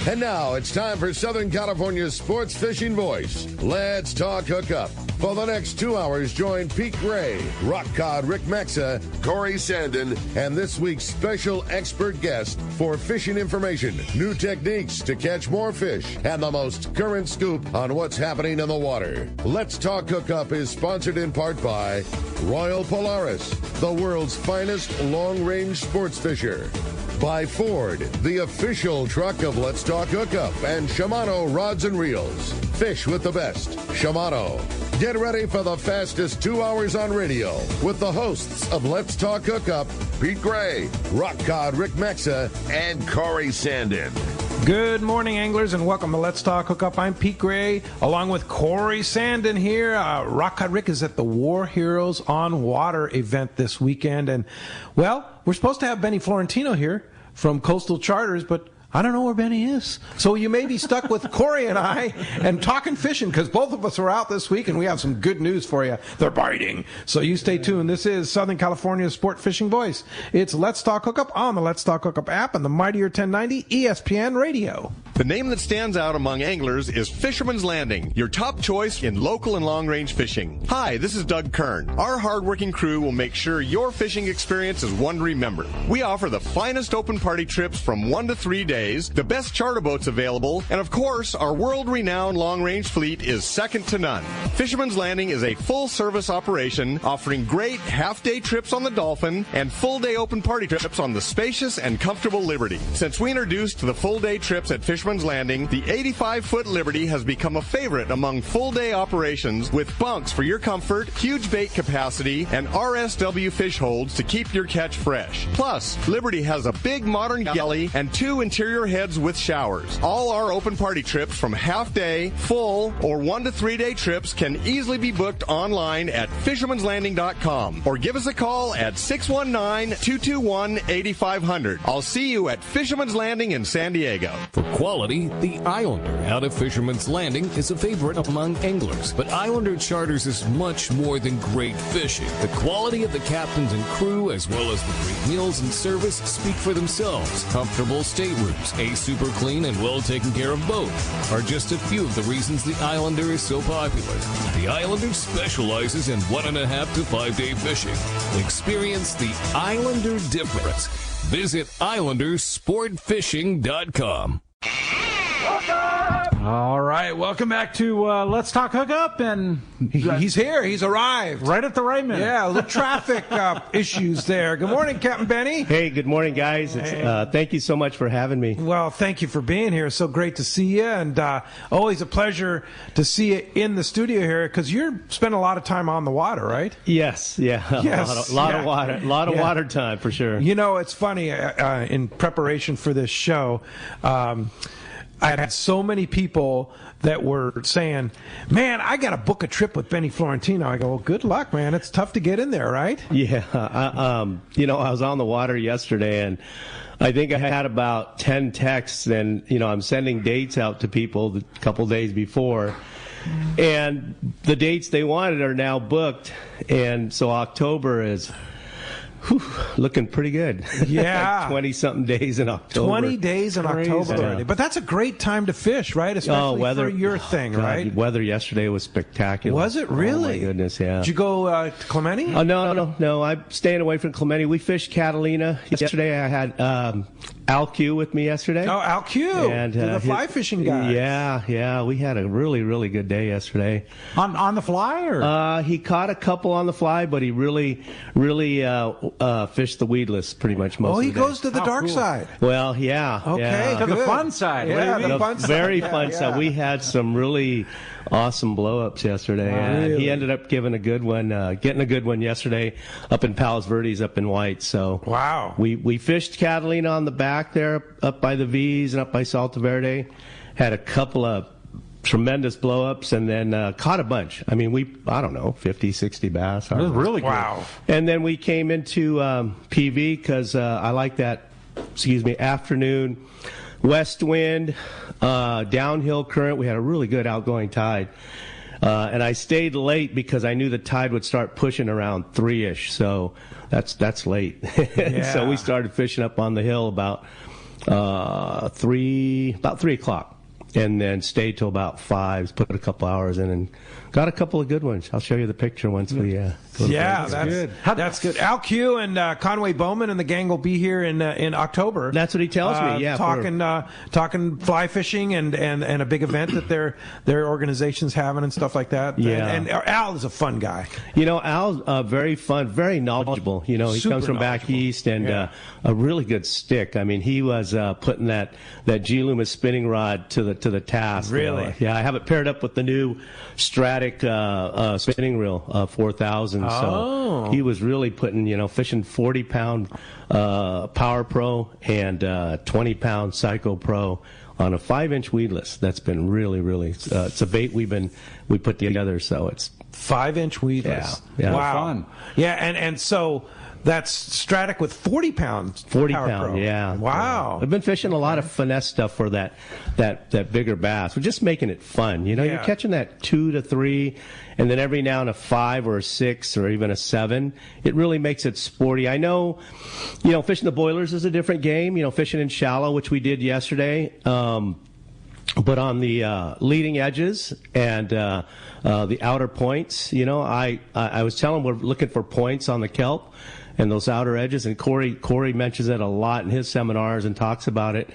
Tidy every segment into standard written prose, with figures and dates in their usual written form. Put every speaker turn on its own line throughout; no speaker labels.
And now it's time for Southern California's sports fishing voice. Let's talk hookup. For the next 2 hours, join Pete Gray, Rock Cod Rick Maxa, Corey Sandin, and this week's special expert guest for fishing information, new techniques to catch more fish, and the most current scoop on what's happening in the water. Let's Talk Hookup is sponsored in part by Royal Polaris, the world's finest long-range sports fisher. By Ford, the official truck of Let's Talk Hookup, and Shimano Rods and Reels. Fish with the best. Shimano. Get ready for the fastest 2 hours on radio with the hosts of Let's Talk Hookup, Pete Gray, Rock Cod Rick Maxa, and Corey Sandin.
Good morning, anglers, and welcome to Let's Talk Hookup. I'm Pete Gray, along with Corey Sandin here. Rock Cod Rick is at the War Heroes on Water event this weekend. And, well, we're supposed to have Benny Florentino here from Coastal Charters, but I don't know where Benny is. So you may be stuck with Corey and I and talking fishing, because both of us are out this week and we have some good news for you. They're biting. So you stay tuned. This is Southern California's sport fishing voice. It's Let's Talk Hookup on the Let's Talk Hookup app and the mightier 1090 ESPN radio.
The name that stands out among anglers is Fisherman's Landing, your top choice in local and long-range fishing. Hi, this is Doug Kern. Our hard-working crew will make sure your fishing experience is one to remember. We offer the finest open party trips from 1 to 3 days, the best charter boats available, and of course, our world-renowned long-range fleet is second to none. Fisherman's Landing is a full-service operation offering great half-day trips on the Dolphin and full-day open party trips on the spacious and comfortable Liberty. Since we introduced the full-day trips at Fisherman's Landing, the 85-foot Liberty has become a favorite among full-day operations with bunks for your comfort, huge bait capacity, and RSW fish holds to keep your catch fresh. Plus, Liberty has a big modern galley and 2 interior heads with showers. All our open party trips from half-day, full, or 1 to 3 day trips can easily be booked online at fishermanslanding.com or give us a call at 619-221-8500. I'll see you at Fisherman's Landing in San Diego.
For quality, the Islander out of Fisherman's Landing is a favorite among anglers, but Islander Charters is much more than great fishing. The quality of the captains and crew, as well as the great meals and service, speak for themselves. Comfortable staterooms, a super clean and well taken care of boat are just a few of the reasons the Islander is so popular. The Islander specializes in 1.5 to 5 day fishing. Experience the Islander difference. Visit IslanderSportFishing.com.
All right, welcome back to Let's Talk Hookup, and he's here. He's arrived
right at the right minute.
Yeah, the traffic issues there. Good morning, Captain Benny.
Hey, good morning, guys. Thank you so much for having me.
Well, thank you for being here. So great to see you, and always a pleasure to see you in the studio here, because you're spending a lot of time on the water, right?
Yes, yeah,
yes,
a lot of water, water time for sure.
You know, it's funny in preparation for this show. I had so many people that were saying, man, I got to book a trip with Benny Florentino. I go, well, good luck, man. It's tough to get in there, right?
Yeah. I was on the water yesterday, and I think I had about 10 texts, and, I'm sending dates out to people a couple days before. And the dates they wanted are now booked. And so October is... looking pretty good.
Yeah.
20-something days in October.
20 days in October already. But that's a great time to fish, right? Especially for your thing, right?
Weather yesterday was spectacular.
Was it really?
Oh, my goodness, yeah.
Did you go to Clemente?
Oh, no. I'm staying away from Clemente. We fished Catalina. Yesterday I had Al Q with me yesterday.
Oh, Al Q. And, the fly fishing guy.
Yeah. We had a really, really good day yesterday.
On the fly? Or?
He caught a couple on the fly, but he really fished the weedless pretty much most of the day.
Oh, he goes to the dark side.
Well, yeah.
Okay,
yeah.
To the fun side.
Yeah, the fun side.
Very fun side. We had some really awesome blow-ups yesterday. And he ended up getting a good one yesterday up in Palos Verdes up in White. So
wow.
We fished Catalina on the back there up by the V's and up by Salto Verde. Had a couple of tremendous blow-ups, and then caught a bunch. I mean, 50, 60 bass.
That was really good.
Wow.
And then we came into PV because I like that, afternoon west wind, downhill current. We had a really good outgoing tide. And I stayed late because I knew the tide would start pushing around 3-ish. So that's late.
Yeah.
So we started fishing up on the hill about about 3 o'clock. And then stayed till about 5, put a couple hours in, and got a couple of good ones. I'll show you the picture once we
Yeah, that's good. That's good. Al Q and Conway Bowman and the gang will be here in October.
That's what he tells me. Yeah,
talking fly fishing and a big event that their organization's having and stuff like that.
Yeah,
and Al is a fun guy.
Al's very fun, very knowledgeable. He
Super
comes from back east and a really good stick. I mean, he was putting that G Loomis spinning rod to the task.
Really?
Yeah, I have it paired up with the new Stratic spinning reel 4000. So he was really putting, fishing 40-pound Power Pro and 20-pound Psycho Pro on a 5-inch weedless. That's been really, really. It's a bait we put together. So it's
5-inch weedless.
Yeah.
Wow.
Fun.
Yeah, and so. That's Stratic with 40 pounds.
40
Power
pound,
Pro.
yeah.
Wow.
I've been fishing a lot of finesse stuff for that bigger bass. We're just making it fun. You're catching that 2 to 3, and then every now and a 5 or a 6 or even a 7. It really makes it sporty. I know, fishing the boilers is a different game. Fishing in shallow, which we did yesterday. But on the leading edges and the outer points, I was telling we're looking for points on the kelp and those outer edges, and Corey mentions it a lot in his seminars and talks about it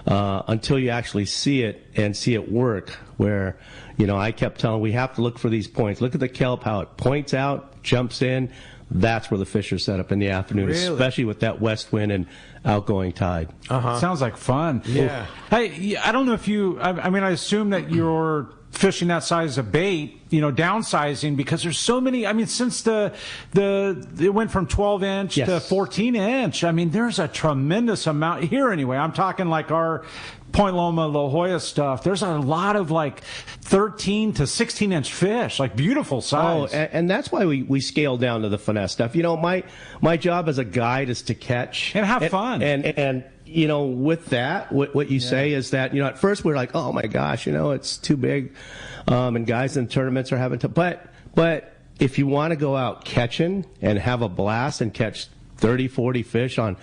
until you actually see it and see it work. Where I kept telling we have to look for these points. Look at the kelp, how it points out, jumps in. That's where the fish are set up in the afternoon,
really?
Especially with that west wind and outgoing tide.
Sounds like fun.
Yeah.
Hey, I don't know if you. I assume that you're fishing that size of bait, downsizing because there's so many. Since it went from 12-inch to 14-inch. There's a tremendous amount here. Anyway, I'm talking like our Point Loma, La Jolla stuff. There's a lot of 13 to 16-inch fish, beautiful size.
Oh, and that's why we scale down to the finesse stuff. My job as a guide is to catch
and have fun.
And with that, what you say is that, at first we're like, oh my gosh, it's too big. And guys in tournaments are having to, but if you want to go out catching and have a blast and catch 30, 40 fish on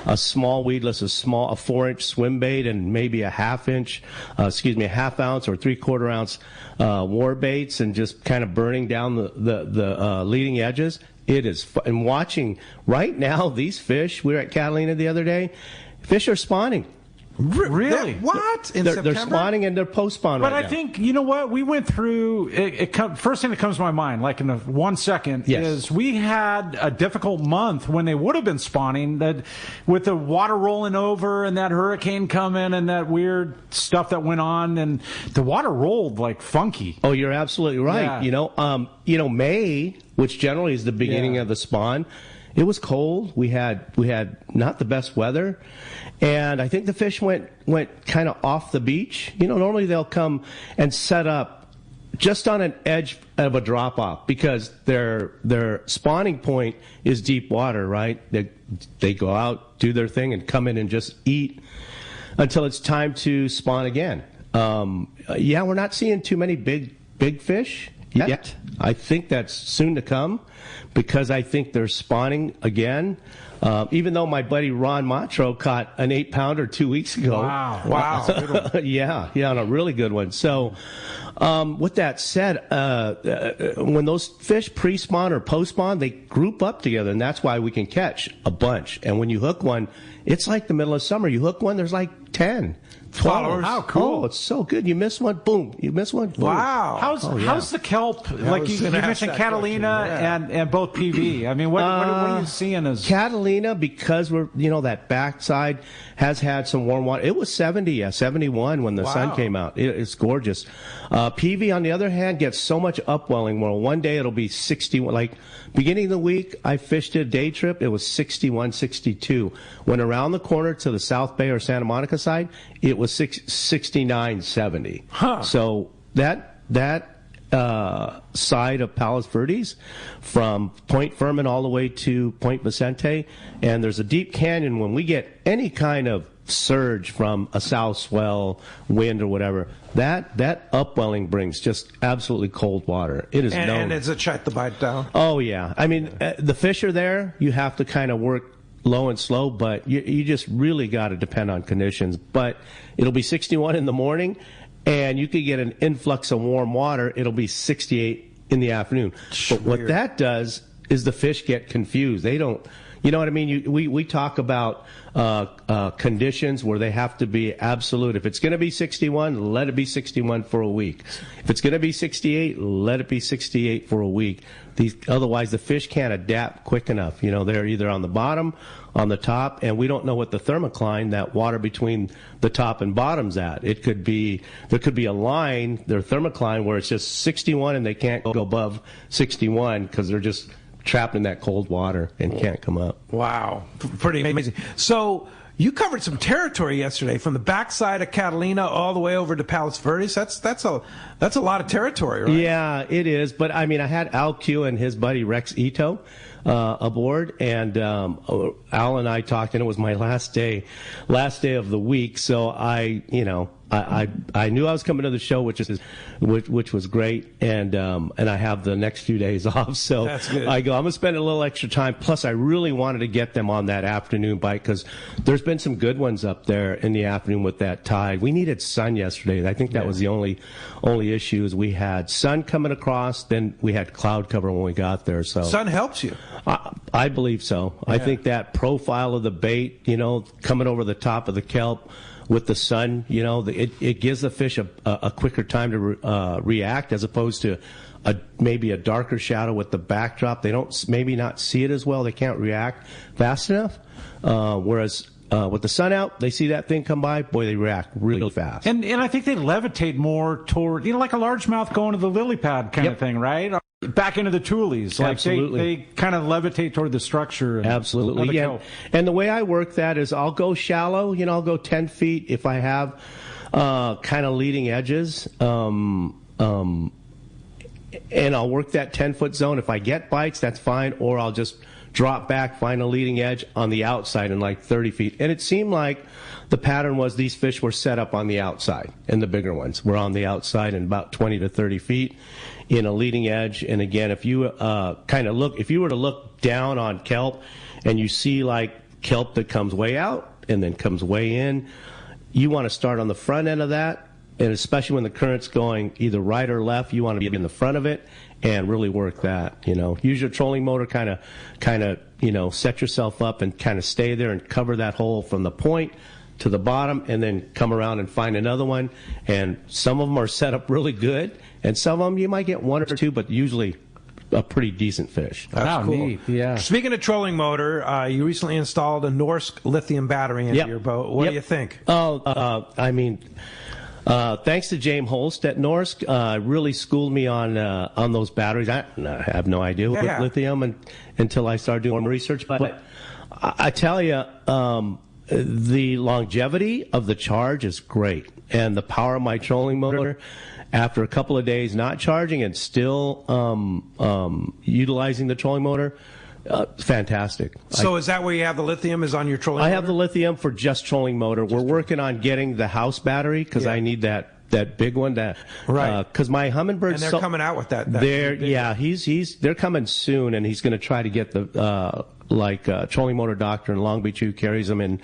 a small weedless, a 4-inch swim bait and maybe a half ounce or 3/4 ounce war baits and just kind of burning down the leading edges, it is fun. And watching right now these fish, we were at Catalina the other day, fish are spawning.
Really?
What?
They're spawning and they're post-spawn right now.
But I think, what? We went through, first thing that comes to my mind, in 1 second, is we had a difficult month when they would have been spawning, that with the water rolling over and that hurricane coming and that weird stuff that went on, and the water rolled like funky.
Oh, you're absolutely right.
Yeah.
May, which generally is the beginning of the spawn, it was cold. We had not the best weather, and I think the fish went kind of off the beach. Normally they'll come and set up just on an edge of a drop off because their spawning point is deep water, right? They go out, do their thing, and come in and just eat until it's time to spawn again. We're not seeing too many big fish yet. I think that's soon to come because I think they're spawning again. Even though my buddy Ron Matro caught an 8-pounder 2 weeks ago.
Wow.
Yeah, on a really good one. So, with that said, when those fish pre-spawn or post-spawn, they group up together, and that's why we can catch a bunch. And when you hook one, it's like the middle of summer. You hook one, there's like 10. 12.
How cool.
Oh, it's so good. You miss one, boom. You miss one, boom.
Wow.
How's the kelp? You mentioned Catalina and both PV. What are you seeing as
Catalina? Because we're that backside has had some warm water. It was 71 when the sun came out. It's gorgeous. PV on the other hand gets so much upwelling. Well, one day it'll be 61. Like beginning of the week, I fished a day trip. It was 61, 62. When around the corner to the South Bay or Santa Monica side, it was 69, 70. So that side of Palos Verdes, from Point Furman all the way to Point Vicente, and there's a deep canyon. When we get any kind of surge from a south swell, wind, or whatever, that upwelling brings just absolutely cold water. It is known.
And it's a shut the bite down.
Oh yeah, the fish are there. You have to kind of work low and slow, but you just really got to depend on conditions. But it'll be 61 in the morning, and you could get an influx of warm water. It'll be 68 in the afternoon. But what that does is the fish get confused. They don't, you know what I mean? We talk about conditions where they have to be absolute. If it's going to be 61, let it be 61 for a week. If it's going to be 68, let it be 68 for a week. Otherwise, the fish can't adapt quick enough. You know, they're either on the bottom, on the top, and we don't know what the thermocline, that water between the top and bottom's at. There could be a line, their thermocline, where it's just 61 and they can't go above 61 because they're just trapped in that cold water and can't come up.
Wow. Pretty amazing. So you covered some territory yesterday from the backside of Catalina all the way over to Palos Verdes. That's a lot of territory, right?
Yeah, it is. But I mean, I had Al Q and his buddy Rex Ito aboard, and Al and I talked, and it was my last day of the week. So I knew I was coming to the show, which was great, and I have the next few days off. So
that's good.
I go, I'm gonna spend a little extra time. Plus, I really wanted to get them on that afternoon bite because there's been some good ones up there in the afternoon with that tide. We needed sun yesterday. I think that was the only issue is we had sun coming across, then we had cloud cover when we got there. So
sun helps you.
I believe so. Yeah. I think that profile of the bait, coming over the top of the kelp with the sun, it gives the fish a quicker time to react as opposed to maybe a darker shadow with the backdrop. They don't maybe not see it as well. They can't react fast enough. Whereas with the sun out, they see that thing come by, boy, they react really fast.
And I think they levitate more toward, like a largemouth going to the lily pad kind of thing, right? Back into the tulies. Like
Absolutely.
They kind of levitate toward the structure.
Absolutely. Yeah. And the way I work that is I'll go shallow, I'll go 10 feet if I have kind of leading edges. And I'll work that 10-foot zone. If I get bites, that's fine. Or I'll just drop back, find a leading edge on the outside in like 30 feet. And it seemed like the pattern was these fish were set up on the outside, and the bigger ones were on the outside in about 20 to 30 feet in a leading edge. And again, if you if you were to look down on kelp and you see like kelp that comes way out and then comes way in, you want to start on the front end of that. And especially when the current's going either right or left, you want to be in the front of it and really work that, Use your trolling motor, kind of, set yourself up and kind of stay there and cover that hole from the point to the bottom and then come around and find another one. And some of them are set up really good, and some of them you might get one or two, but usually a pretty decent fish.
That's cool.
Neat. Yeah.
Speaking of trolling motor, you recently installed a Norsk lithium battery into your boat. What do you think?
Thanks to James Holst at Norsk, really schooled me on those batteries. I have no idea what lithium until I started doing more research. But I tell you, the longevity of the charge is great, and the power of my trolling motor, after a couple of days not charging and still utilizing the trolling motor. Fantastic.
So is that where you have the lithium, is on your trolling motor?
I have the lithium for just trolling motor. We're working on getting the house battery because I need that big one. Because my Humminbird.
And they're coming out with that.
They're coming soon, and he's going to try to get the trolling motor doctor in Long Beach who carries them in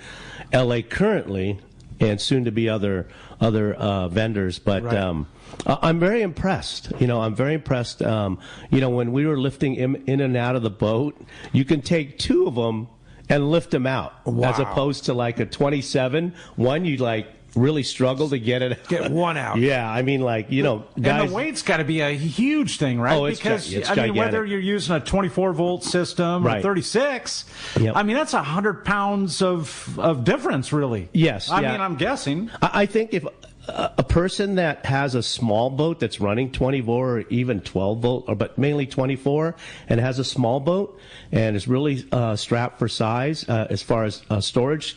L.A. currently, and soon to be other vendors. But I'm very impressed. I'm very impressed. When we were lifting in and out of the boat, you can take two of them and lift them out, as opposed to like a 27. One, you really struggle to get
one out.
Yeah, I mean, guys.
And the weight's got to be a huge thing, right?
Oh, it's gigantic.
Whether you're using a 24-volt system or 36, I mean, that's 100 pounds of difference, really.
Yes.
I mean, I'm guessing.
I think if a person that has a small boat that's running 24 or even 12 volt, but mainly 24, and has a small boat and is really strapped for size as far as storage,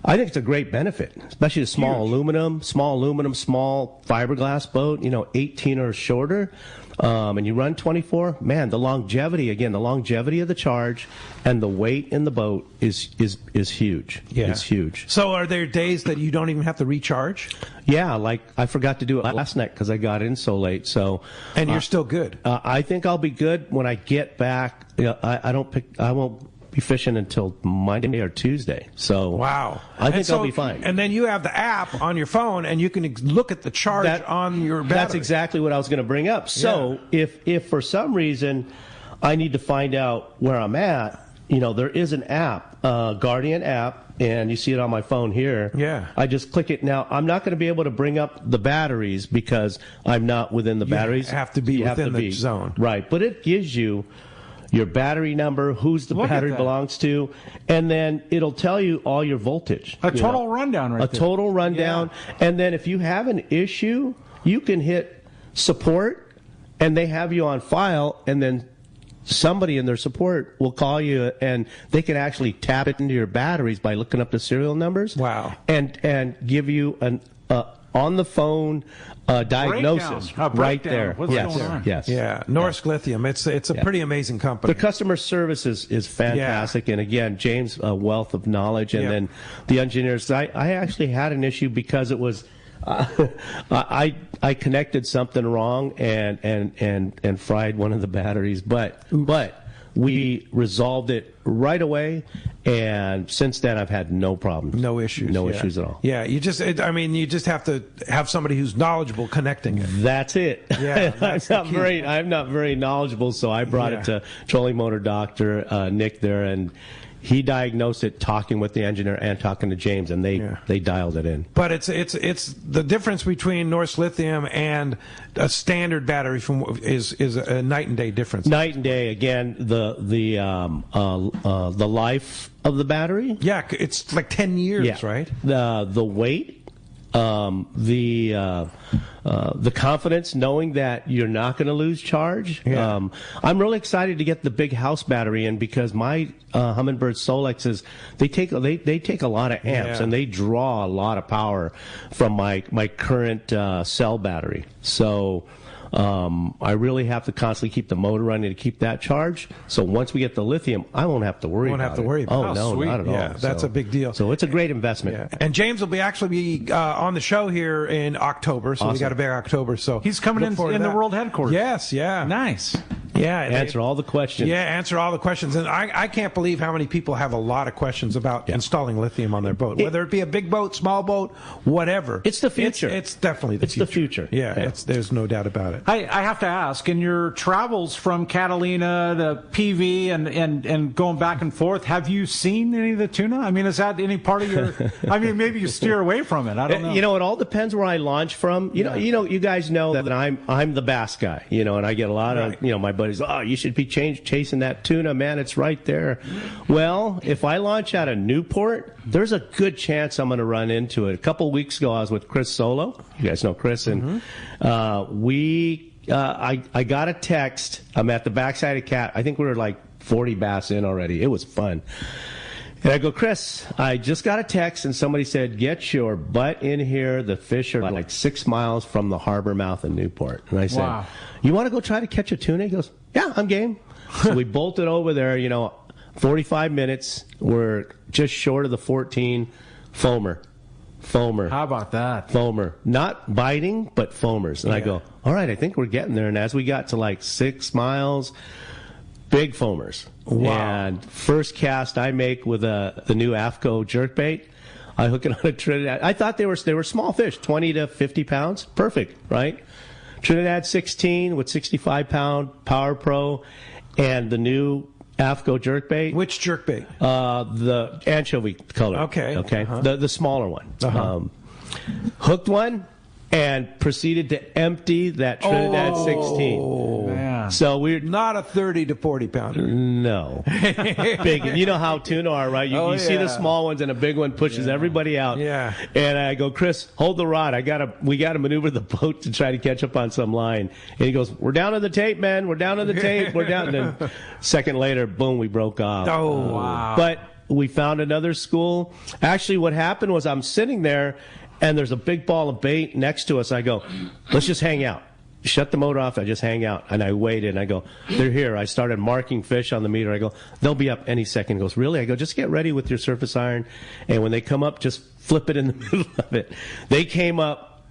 I think it's a great benefit, especially the small aluminum, small fiberglass boat, 18 or shorter. And you run 24, man, the longevity of the charge and the weight in the boat is huge.
Yeah.
It's huge.
So are there days that you don't even have to recharge?
Yeah, I forgot to do it last night because I got in so late. So,
and you're still good.
I think I'll be good when I get back. I won't be fishing until Monday or Tuesday. So
wow,
I think I'll be fine.
And then you have the app on your phone, and you can look at the charge on your battery.
That's exactly what I was going to bring up. So if for some reason I need to find out where I'm at, there is an app, Guardian app. And you see it on my phone here.
Yeah.
I just click it. Now, I'm not going to be able to bring up the batteries because I'm not within the batteries.
You have to be within the zone.
Right. But it gives you your battery number, who's the battery belongs to, and then it'll tell you all your voltage.
A total rundown right there.
A total rundown. Yeah. And then if you have an issue, you can hit support, and they have you on file, and then somebody in their support will call you, and they can actually tap it into your batteries by looking up the serial numbers.
Wow!
And give you an on the phone diagnosis right there.
What's going on?
Yes.
Yeah. Norsk Lithium. It's a pretty amazing company.
The customer service is fantastic, and again, James, a wealth of knowledge, and then the engineers. I actually had an issue because it was. I connected something wrong and fried one of the batteries, but we resolved it right away, and since then I've had no problems,
no issues
at all.
Yeah, you just have to have somebody who's knowledgeable connecting it.
That's it.
Yeah,
I'm not very knowledgeable, so I brought it to Trolling Motor Doctor Nick there, and he diagnosed it talking with the engineer and talking to James, and they dialed it in.
But it's the difference between Norsk Lithium and a standard battery is a night and day difference.
Night and day. Again, the life of the battery.
Yeah, it's like 10 years, right?
The weight. The confidence, knowing that you're not going to lose charge.
Yeah.
I'm really excited to get the big house battery in because my Humminbird Solexes, they take a lot of amps and they draw a lot of power from my current cell battery. So I really have to constantly keep the motor running to keep that charge. So once we get the lithium, I won't have to worry about it.
Won't have to worry about it.
Oh, no,
sweet.
not at all.
Yeah, that's a big deal.
So it's a great investment.
Yeah. And James will be on the show here in October. So we got a big October. So
he's coming in the world headquarters.
Yes, yeah.
Nice.
Yeah.
Answer all the questions.
Yeah, answer all the questions. And I can't believe how many people have a lot of questions about installing lithium on their boat, whether it be a big boat, small boat, whatever.
It's the future.
It's definitely the future.
It's the future.
Yeah, there's no doubt about it.
I have to ask, in your travels from Catalina to PV and going back and forth, have you seen any of the tuna? I mean, is that any part of your... I mean, maybe you steer away from it. I don't know.
It all depends where I launch from. You guys know that I'm the bass guy, and I get a lot of, my buddies, you should be chasing that tuna, man, it's right there. Well, if I launch out of Newport, there's a good chance I'm going to run into it. A couple of weeks ago, I was with Chris Solo. You guys know Chris, and I got a text. I'm at the backside of Cat. I think we were like 40 bass in already. It was fun. And I go, Chris, I just got a text, and somebody said, get your butt in here. The fish are like 6 miles from the harbor mouth in Newport. And I said,
wow.
You want to go try to catch a tuna? He goes, yeah, I'm game. So we bolted over there, 45 minutes. We're just short of the 14 foamer.
How about that?
Foamer. Not biting, but foamers. And I go, all right, I think we're getting there. And as we got to like 6 miles, big foamers.
Wow.
And first cast I make with the new AFCO jerkbait, I hook it on a Trinidad. I thought they were small fish, 20 to 50 pounds. Perfect, right? Trinidad 16 with 65-pound Power Pro and the new AFCO jerkbait.
Which jerkbait?
The anchovy color.
Okay. Uh-huh.
The smaller one.
Uh-huh.
Hooked one and proceeded to empty that Trinidad 16.
Man.
So we're
not a 30 to 40 pounder.
No. Big. You know how tuna are, right? You see the small ones and a big one pushes everybody out.
Yeah.
And I go, Chris, hold the rod. We gotta maneuver the boat to try to catch up on some line. And he goes, we're down to the tape, man. We're down to the tape. We're down. And then second later, boom, we broke off.
Oh, wow.
But we found another school. Actually, what happened was I'm sitting there and there's a big ball of bait next to us. I go, let's just hang out. Shut the motor off. I just hang out. And I waited. And I go, they're here. I started marking fish on the meter. I go, they'll be up any second. He goes, really? I go, just get ready with your surface iron. And when they come up, just flip it in the middle of it. They came up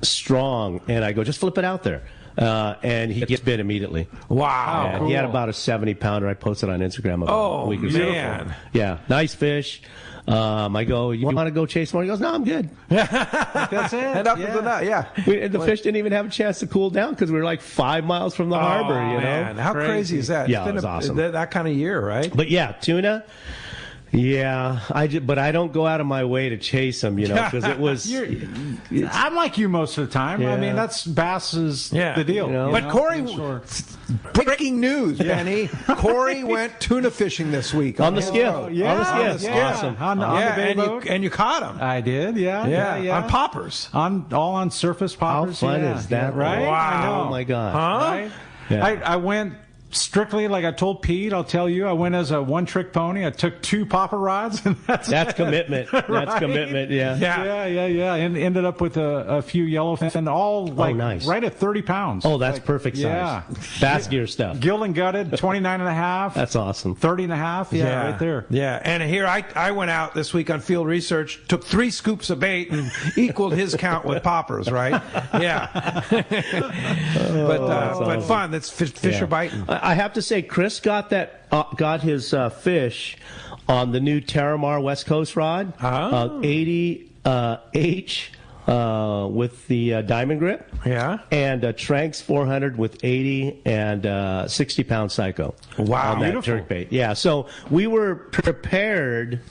strong. And I go, just flip it out there. and he gets bit immediately.
Wow.
And he had about a 70-pounder. I posted on Instagram about a week or so.
Man.
Yeah, nice fish. I go, you want to go chase more? He goes, no, I'm good.
That's it. And up with the nut, yeah.
The fish didn't even have a chance to cool down because we were like 5 miles from the harbor, you know?
Man. How crazy is that?
Yeah,
it's been
it was awesome.
That kind of year, right?
But yeah, tuna. Yeah, but I don't go out of my way to chase them, you know, because it was.
I'm like you most of the time.
Yeah.
I mean, that's Bass's the deal.
You know?
But Corey, breaking news, Benny. Corey went tuna fishing this week
on the skiff.
Yeah,
on the skiff.
Yeah.
Awesome.
On the bay boat.
And you caught him.
I did, yeah.
On poppers.
All on surface poppers.
How fun is that?
Right?
Wow.
I know.
Oh, my God.
Huh?
Right?
Yeah.
I went strictly, like I told Pete, I'll tell you, I went as a one-trick pony. I took 2 popper rods. And
that's commitment. That's commitment, yeah.
And ended up with a few yellowfin, all like
nice.
right at 30 pounds.
Oh, that's perfect size.
Yeah.
Bass gear stuff.
Gilled and gutted, 29 and a half.
That's awesome.
30 and a half. Yeah, right there.
Yeah, and here I went out this week on field research, took 3 scoops of bait and equaled his count with poppers, right? Yeah. But fun. That's fish are biting.
I have to say, Chris got his fish on the new Terramar West Coast rod, 80 H with the diamond grip, and a Tranks 400 with 80 and 60-pound Psycho.
Wow,
on that jerkbait. Yeah, so we were prepared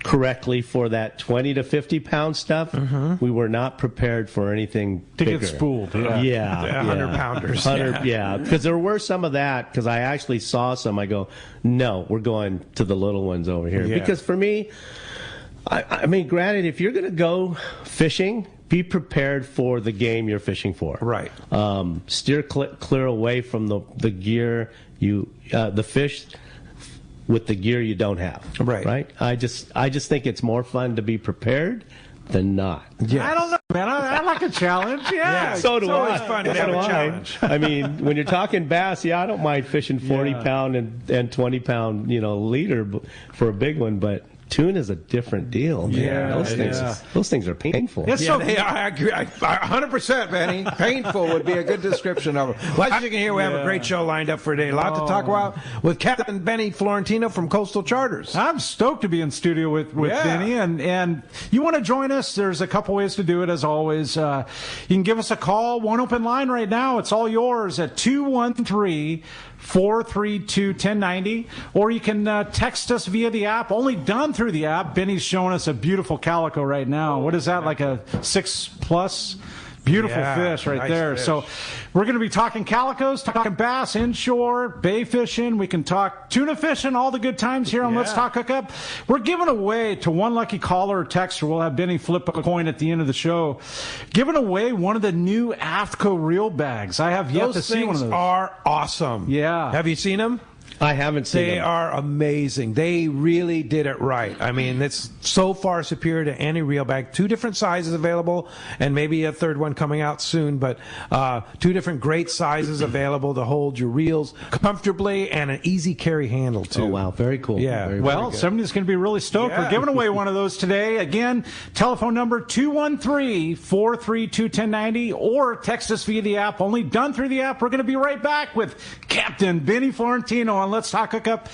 correctly for that 20 to 50-pound stuff. We were not prepared for anything bigger.
Get spooled.
Yeah, 100-pounders.
Because there were some of that, because I actually saw some. I go, no, we're going to the little ones over here. Because for me, I mean, granted, if you're going to go fishing, be prepared for the game you're fishing for.
Right.
Steer clear away from the gear, the fish with the gear you don't have. Right. I just think it's more fun to be prepared than not.
I don't know, man. I like a challenge. Yeah.
So do I.
It's always fun to have a challenge.
I mean, when you're talking bass, I don't mind fishing 40-pound and 20-pound, leader for a big one, but tuna's a different deal, man.
Yeah,
those things are painful.
They are. I agree. 100%, Benny. Painful would be a good description of it. Well, as you can hear, we have a great show lined up for today. A lot to talk about with Captain Benny Florentino from Coastal Charters.
I'm stoked to be in studio with Benny, and you want to join us? There's a couple ways to do it, as always. You can give us a call. One open line right now. It's all yours at 213-432-1090, or you can text us via the app. Only done through the app. Benny's showing us a beautiful calico right now. What is that, like a 6+? Beautiful fish right there. Fish. So we're going to be talking calicos, talking bass, inshore, bay fishing. We can talk tuna fishing, all the good times here on Let's Talk Hookup. We're giving away to one lucky caller or texter. We'll have Benny flip a coin at the end of the show. Giving away one of the new AFTCO reel bags. I have yet to see one of those.
Those are awesome.
Yeah.
Have you seen them?
I haven't seen them.
They are amazing. They really did it right. I mean, it's so far superior to any reel bag. 2 different sizes available, and maybe a third one coming out soon, but 2 different great sizes available to hold your reels comfortably, and an easy carry handle, too.
Oh, wow. Very cool.
Yeah.
Well, somebody's going to be really stoked.
Yeah.
We're giving away one of those today. Again, telephone number 213-432-1090, or text us via the app. Only done through the app. We're going to be right back with Captain Benny Florentino on Let's Talk Hookup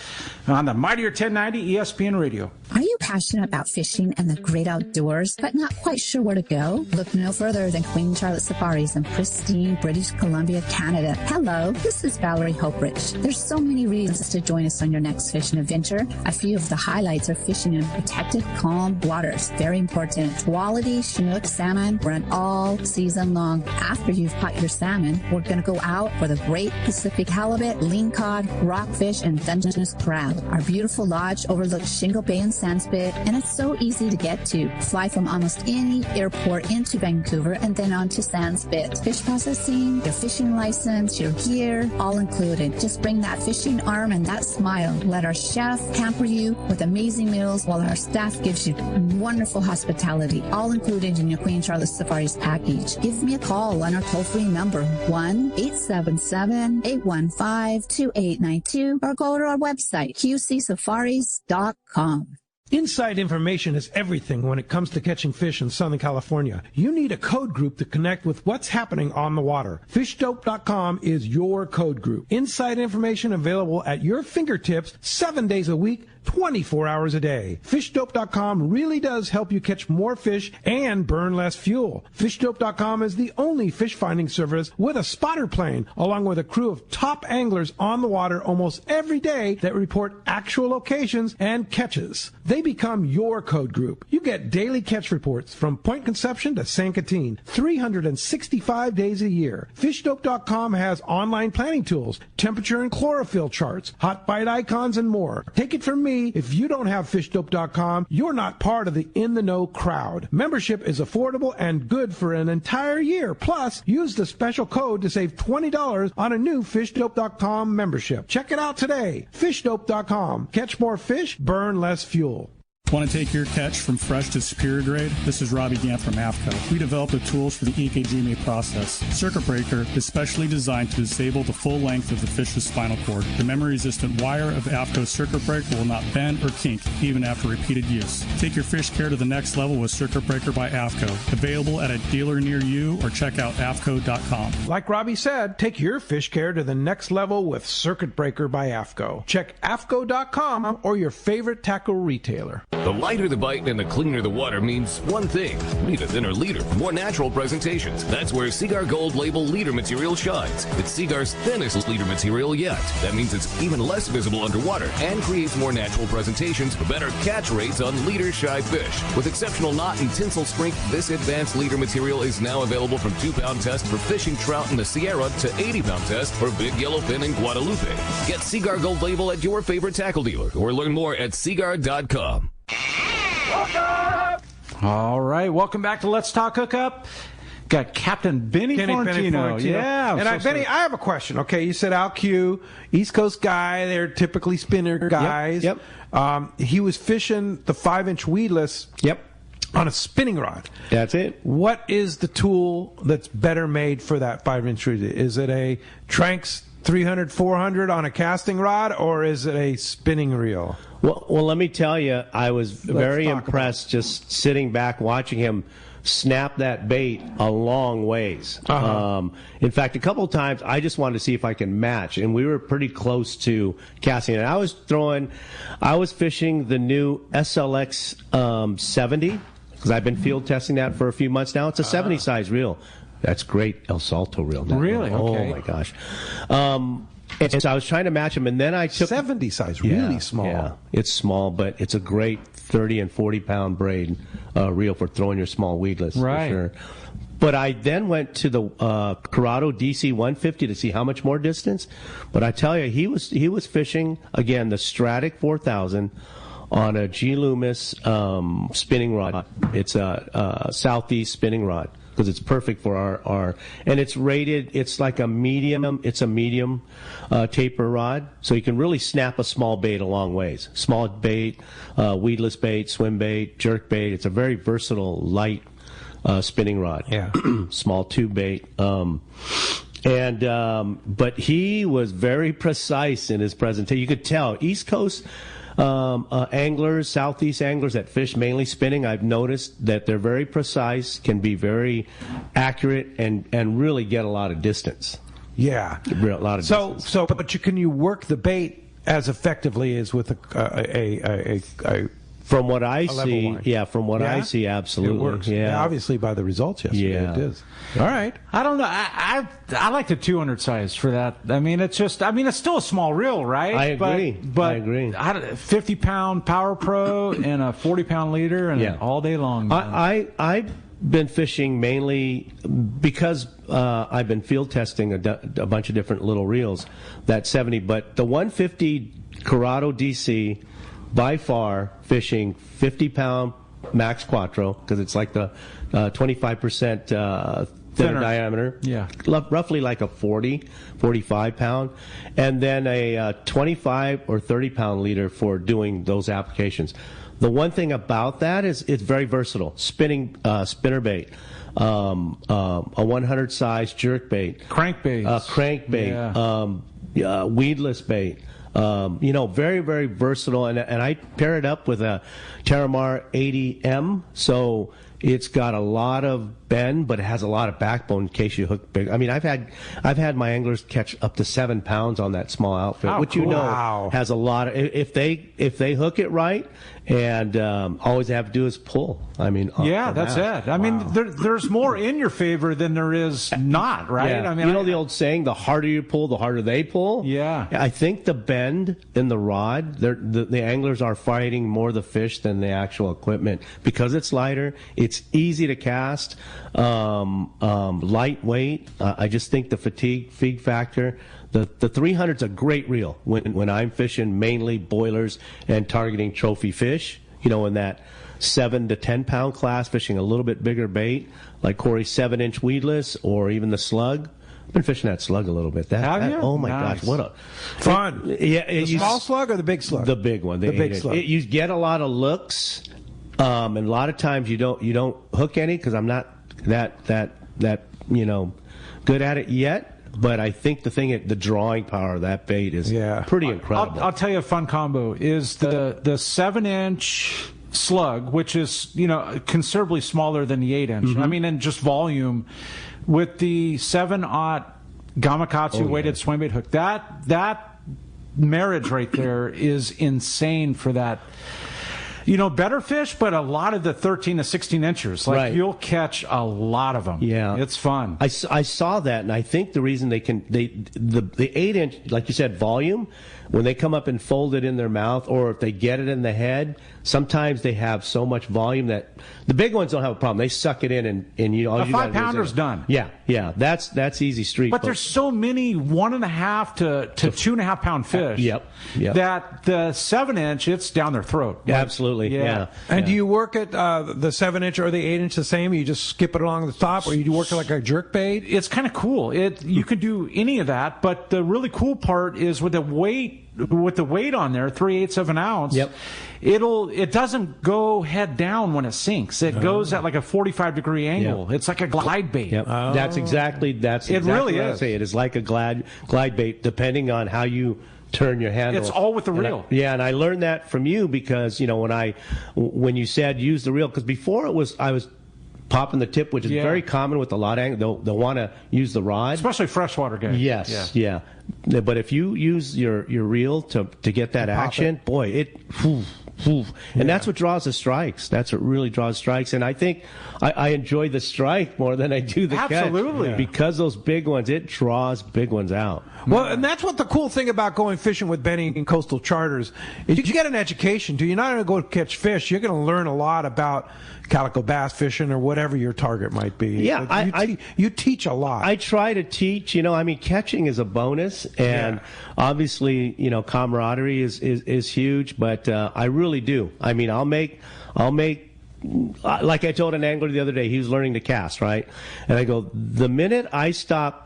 on the Mightier 1090 ESPN Radio.
Are you passionate about fishing and the great outdoors, but not quite sure where to go? Look no further than Queen Charlotte Safaris in pristine British Columbia, Canada. Hello, this is Valerie Hoprich. There's so many reasons to join us on your next fishing adventure. A few of the highlights are fishing in protected, calm waters. Very important. Quality Chinook salmon run all season long. After you've caught your salmon, we're going to go out for the great Pacific halibut, lingcod, rockfish, and Dungeness crab. Our beautiful lodge overlooks Shingle Bay and Sandspit, and it's so easy to get to. Fly from almost any airport into Vancouver and then on to Sandspit. Fish processing, your fishing license, your gear, all included. Just bring that fishing arm and that smile. Let our chef pamper you with amazing meals while our staff gives you wonderful hospitality, all included in your Queen Charlotte Safaris package. Give me a call on our toll-free number, 1-877-815-2892, or go to our website, qcsafaris.com.
Inside information is everything when it comes to catching fish in Southern California. You need a code group to connect with what's happening on the water. FishDope.com is your code group. Inside information available at your fingertips 7 days a week, 24 hours a day. FishDope.com really does help you catch more fish and burn less fuel. FishDope.com is the only fish finding service with a spotter plane, along with a crew of top anglers on the water almost every day that report actual locations and catches. They become your code group. You get daily catch reports from Point Conception to San Catine, 365 days a year. FishDope.com has online planning tools, temperature and chlorophyll charts, hot bite icons, and more. Take it from me, if you don't have FishDope.com, you're not part of the in-the-know crowd. Membership is affordable and good for an entire year. Plus, use the special code to save $20 on a new FishDope.com membership. Check it out today. FishDope.com. Catch more fish, burn less fuel.
Want to take your catch from fresh to superior grade? This is Robbie Gant from AFCO. We developed the tools for the EKGMA process. Circuit Breaker is specially designed to disable the full length of the fish's spinal cord. The memory-resistant wire of AFCO's Circuit Breaker will not bend or kink even after repeated use. Take your fish care to the next level with Circuit Breaker by AFCO. Available at a dealer near you or check out AFCO.com.
Like Robbie said, take your fish care to the next level with Circuit Breaker by AFCO. Check AFCO.com or your favorite tackle retailer.
The lighter the bite and the cleaner the water means one thing. Need a thinner leader for more natural presentations. That's where Seaguar Gold Label leader material shines. It's Seaguar's thinnest leader material yet. That means it's even less visible underwater and creates more natural presentations for better catch rates on leader-shy fish. With exceptional knot and tinsel strength, this advanced leader material is now available from 2-pound test for fishing trout in the Sierra to 80-pound test for big yellowfin in Guadalupe. Get Seaguar Gold Label at your favorite tackle dealer or learn more at Seaguar.com.
All right, welcome back to Let's Talk Hookup. Got Captain Benny Florentino. Yeah.
And Benny, I have a question. Okay, you said Al Q, East Coast guy. They're typically spinner guys.
Yep.
He was fishing the 5-inch weedless.
Yep.
On a spinning rod.
That's it.
What is the tool that's better made for that 5-inch rod? Is it a Tranx 300, 400 on a casting rod, or is it a spinning reel?
Well, let me tell you, I was very impressed just sitting back watching him snap that bait a long ways. In fact, a couple of times I just wanted to see if I can match, and we were pretty close to casting it. I was fishing the new SLX 70 because I've been field testing that for a few months now. It's a 70 size reel. That's great El Salto reel.
Really?
Okay. Oh my gosh. And so I was trying to match them, and then I took
70 size, really small.
Yeah, it's small, but it's a great 30 and 40 pound braid reel for throwing your small weedless.
Right.
For sure. But I then went to the Corrado DC 150 to see how much more distance. But I tell you, he was fishing again the Stratic 4000 on a G Loomis spinning rod. It's a southeast spinning rod, because it's perfect for our and it's rated, it's like a medium, taper rod, so you can really snap a small bait a long ways. Small bait, weedless bait, swim bait, jerk bait. It's a very versatile, light spinning rod.
Yeah.
Small tube bait. But he was very precise in his presentation. You could tell East Coast anglers, southeast anglers that fish mainly spinning, I've noticed that they're very precise, can be very accurate, and really get a lot of distance.
Yeah,
a lot of distance.
But can you work the bait as effectively as with a
from what I see, I see, absolutely.
It works.
Yeah.
Obviously, by the results yesterday, it is. All right.
I don't know. I like the 200 size for that. I mean, it's still a small reel, right?
I agree.
But
I agree.
50-pound Power Pro and a 40-pound leader and all day long.
I've been fishing mainly because I've been field testing a bunch of different little reels, that 70, but the 150 Corrado DC, by far fishing 50-pound max quattro, because it's like the 25% thinner diameter.
Yeah.
Roughly like a 45 pound. And then a 25 or 30 pound leader for doing those applications. The one thing about that is it's very versatile. Spinner bait, a 100 size jerk bait,
crankbait,
weedless bait. Very, very versatile. And I pair it up with a Terramar 80M. So it's got a lot of bend, but it has a lot of backbone in case you hook big. I mean, I've had my anglers catch up to 7 pounds on that small outfit, which
cool.
Has a lot of. If they hook it right, and all they have to do is pull. I mean,
that's it. I mean, there's more in your favor than there is not, right?
Yeah.
I mean,
the old saying, the harder you pull, the harder they pull.
Yeah.
I think the bend in the rod, the anglers are fighting more the fish than the actual equipment because it's lighter, it's easy to cast, lightweight. I just think the fatigue factor. The 300's a great reel when I'm fishing mainly boilers and targeting trophy fish, in that 7 to 10 pound class, fishing a little bit bigger bait, like Corey's 7-inch weedless or even the slug. I've been fishing that slug a little bit. Oh my gosh, what a
fun! The small slug or the big slug?
The big one.
The big slug.
You get a lot of looks, and a lot of times you don't hook any because I'm not that good at it yet. But I think the drawing power of that bait is pretty incredible.
I'll tell you a fun combo is the 7-inch slug, which is considerably smaller than the 8-inch.
Mm-hmm.
I mean, in just volume, with the 7/0 Gamakatsu weighted swing bait hook. That marriage right there is insane for that. Better fish, but a lot of the 13 to 16 inchers. You'll catch a lot of them.
Yeah.
It's fun.
I saw that, and I think the reason the 8-inch, like you said, volume, when they come up and fold it in their mouth, or if they get it in the head, sometimes they have so much volume that the big ones don't have a problem. They suck it in, and all
a
you got
5-pounder's done.
Yeah. That's easy street.
But there's so many 1.5 to 2.5 pound fish.
Yep.
That the 7-inch, it's down their throat.
Absolutely. Yeah.
And do you work at the 7-inch or the 8-inch the same? You just skip it along the top, or you work it like a jerk bait?
It's kind of cool. You can do any of that, but the really cool part is with the weight on there, 3/8 of an ounce.
Yep.
It doesn't go head down when it sinks. It goes at like a 45-degree angle. Yep. It's like a glide bait.
Yep. That's exactly
really
what I say. It is like a glide bait, depending on how you turn your handle.
It's all with the reel.
And I learned that from you because when you said use the reel, because before I was popping the tip, which is very common with a lot of anglers. They'll want to use the rod,
especially freshwater guys.
Yes, yeah. But if you use your reel to get that action, boy, and that's what draws the strikes. That's what really draws strikes. And I think I enjoy the strike more than I do the catch. Because those big ones, it draws big ones out.
Well, and that's what the cool thing about going fishing with Benny and Coastal Charters is you get an education. You're not going to go catch fish. You're going to learn a lot about calico bass fishing or whatever your target might be.
Yeah,
you teach a lot.
I try to teach. Catching is a bonus, and obviously, camaraderie is huge. But I really do. I mean, I'll make. Like I told an angler the other day, he was learning to cast, right? And I go, the minute I stop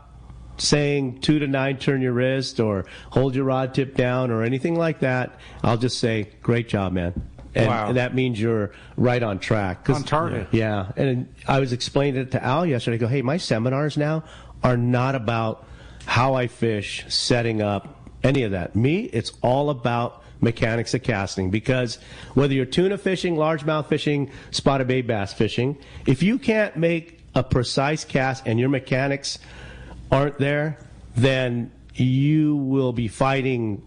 saying 2 to 9 turn your wrist or hold your rod tip down or anything like that, I'll just say, great job, man. And that means you're right on track.
On target.
Yeah. And I was explaining it to Al yesterday. I go, hey, my seminars now are not about how I fish, setting up, any of that. Me, it's all about mechanics of casting, because whether you're tuna fishing, largemouth fishing, spotted bay bass fishing, if you can't make a precise cast and your mechanics aren't there, then you will be fighting.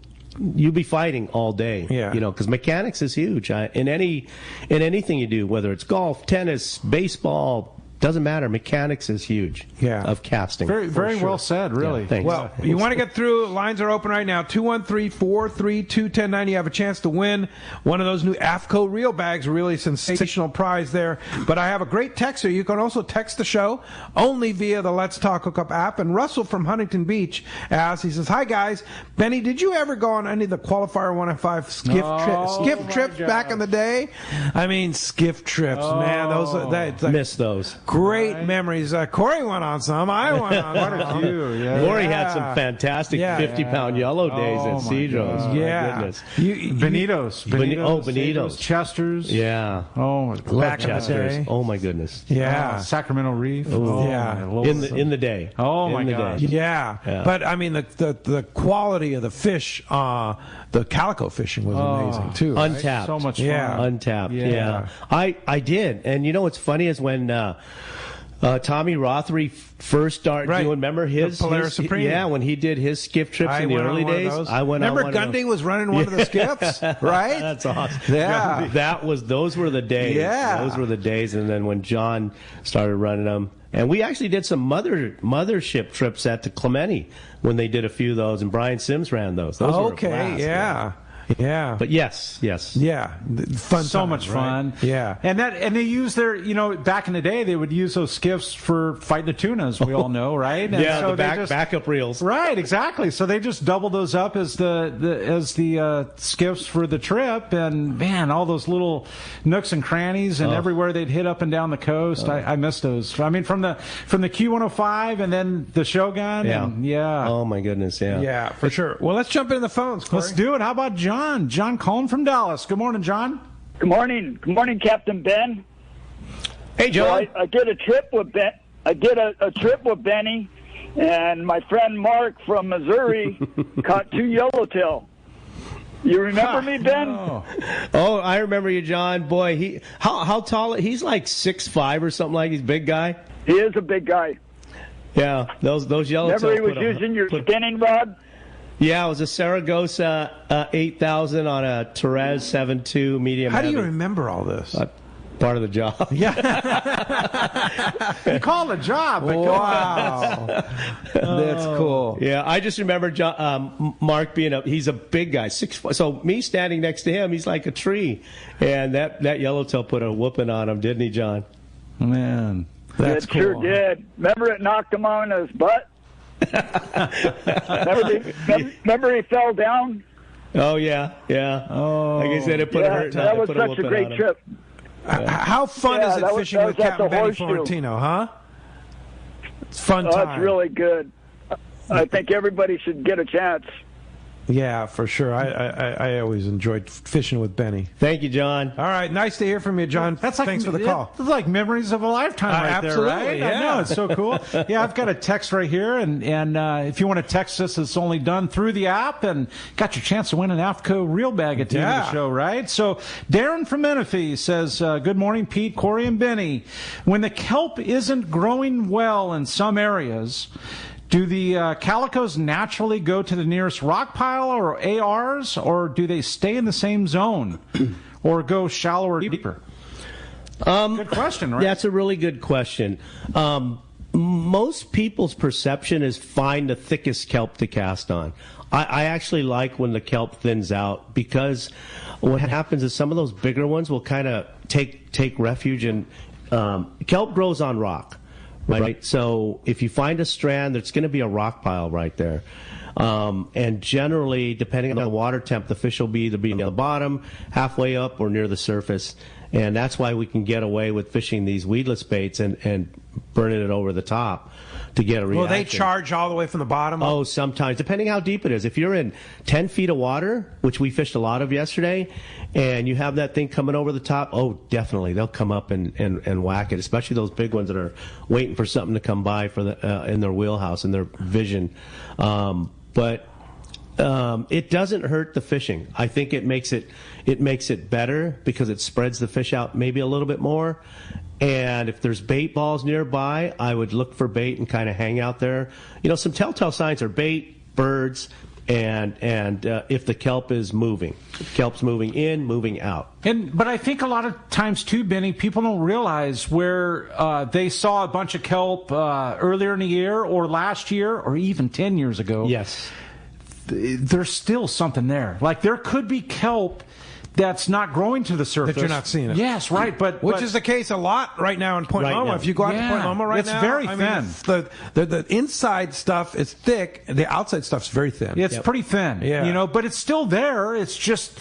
You'll be fighting all day, because mechanics is huge in anything you do, whether it's golf, tennis, baseball. Doesn't matter. Mechanics is huge. Of casting.
Very, very well said. Really.
Yeah, thanks.
Well, you want to get through? Lines are open right now. 213-432-1090. You have a chance to win one of those new AFCO reel bags. Really sensational prize there. But I have a great texter. You can also text the show only via the Let's Talk Hookup app. And Russell from Huntington Beach asks. He says, "Hi guys, Benny, did you ever go on any of the Qualifier 105 skiff trips back in the day? I mean, skiff trips, man.
Miss those.
Great memories. Corey went on some. I went on
Quite a
some.
few, yeah.
Corey had some fantastic 50-pound yellow days at Cedros.
God.
Yeah.
My goodness.
Bonitos. Chester's.
Yeah.
Oh,
Love
Back in the
Chester's.
day.
Oh, my goodness.
Yeah.
Sacramento Reef.
Yeah.
In the day.
Oh, my
In the
gosh.
day.
Yeah. But I mean, the quality of the fish, the calico fishing was amazing too. Right?
Untapped.
So much fun.
Yeah.
Untapped.
Yeah.
Yeah. I did. And you know what's funny is when Tommy Rothery first started doing, remember his
Polaris Supreme?
Yeah, when he did his skiff trips in the early days. I went
Remember
on one
Gundy was running one of the skiffs, right?
That's awesome.
Yeah.
Those were the days.
Yeah.
Those were the days. And then when John started running them, and we actually did some mothership trips at the Clemente when they did a few of those, and Brian Sims ran those. Those were a blast,
Yeah.
But yes.
Yeah. Fun
So
time,
much
right?
fun.
Yeah.
And they use their, back in the day, they would use those skiffs for fighting the tuna, as we all know, right? And
Yeah,
so
the backup reels.
Right, exactly. So they just double those up as the skiffs for the trip, and man, all those little nooks and crannies and everywhere they'd hit up and down the coast. I miss those. I mean, from the Q105 and then the Shogun.
Yeah. Oh my goodness. Yeah.
Yeah, for sure. Well, let's jump into the phones, Corey.
Let's do it. How about John? John Cohn from Dallas. Good morning, John.
Good morning. Good morning, Captain Ben.
Hey, John.
So I did a trip with Ben. I did a trip with Benny, and my friend Mark from Missouri caught 2 yellowtail. You remember me, Ben?
Oh, I remember you, John. Boy, how tall? He's like 6'5" or something like. He's a big guy.
He is a big guy.
Yeah, those yellowtail.
Remember he was using your spinning rod?
Yeah, it was a Saragossa 8000 on a Terez 7.2 medium.
How do you remember all this?
Part of the job.
Yeah. You call it a job. But
Wow. That's cool.
Yeah, I just remember Mark being he's a big guy, 6 foot. So me standing next to him, he's like a tree. And that yellowtail put a whooping on him, didn't he, John?
Man,
that's cool.
Sure did. Remember it knocked him on his butt? remember he fell down?
Oh, yeah.
Oh,
like I said, it put a hurt.
That was such a great trip.
How fun is it fishing with Captain Benny Florentino, huh? It's fun time.
It's really good. I think everybody should get a chance.
Yeah, for sure. I always enjoyed fishing with Benny.
Thank you, John.
All right, nice to hear from you, John. Thanks for the call.
It's like memories of a lifetime right
absolutely,
there, right?
yeah.
I know, it's so cool. Yeah, I've got a text right here, and if you want to text us, it's only done through the app, and got your chance to win an AFCO reel bag at the end of the show, right? So Darren from Menifee says, good morning, Pete, Corey, and Benny. When the kelp isn't growing well in some areas, do the calicos naturally go to the nearest rock pile or ARs, or do they stay in the same zone or go shallower or deeper? Good question, right?
That's a really good question. Most people's perception is find the thickest kelp to cast on. I actually like when the kelp thins out, because what happens is some of those bigger ones will kind of take refuge in kelp grows on rock. Right. So if you find a strand, there's going to be a rock pile right there. And generally, depending on the water temp, the fish will be either near the bottom, halfway up, or near the surface. And that's why we can get away with fishing these weedless baits and burning it over the top to get a reaction.
Will they charge all the way from the bottom?
Oh, sometimes, depending how deep it is. If you're in 10 feet of water, which we fished a lot of yesterday, and you have that thing coming over the top, oh, definitely, they'll come up and whack it, especially those big ones that are waiting for something to come by for in their wheelhouse, in their vision. But it doesn't hurt the fishing. I think it makes it better because it spreads the fish out maybe a little bit more. And if there's bait balls nearby, I would look for bait and kind of hang out there. You know, some telltale signs are bait, birds, and if the kelp is moving. Kelp's moving in, moving out.
But I think a lot of times too, Benny, people don't realize where they saw a bunch of kelp earlier in the year or last year or even 10 years ago.
Yes.
There's still something there. Like there could be kelp that's not growing to the surface.
That you're not seeing it.
Yes, right.
Which is the case a lot right now in Point Loma.
Now.
If you go out to Point Loma
it's
now,
very thin.
The inside stuff is thick. The outside stuff's very thin.
It's pretty thin.
Yeah.
You know, but it's still there. It's just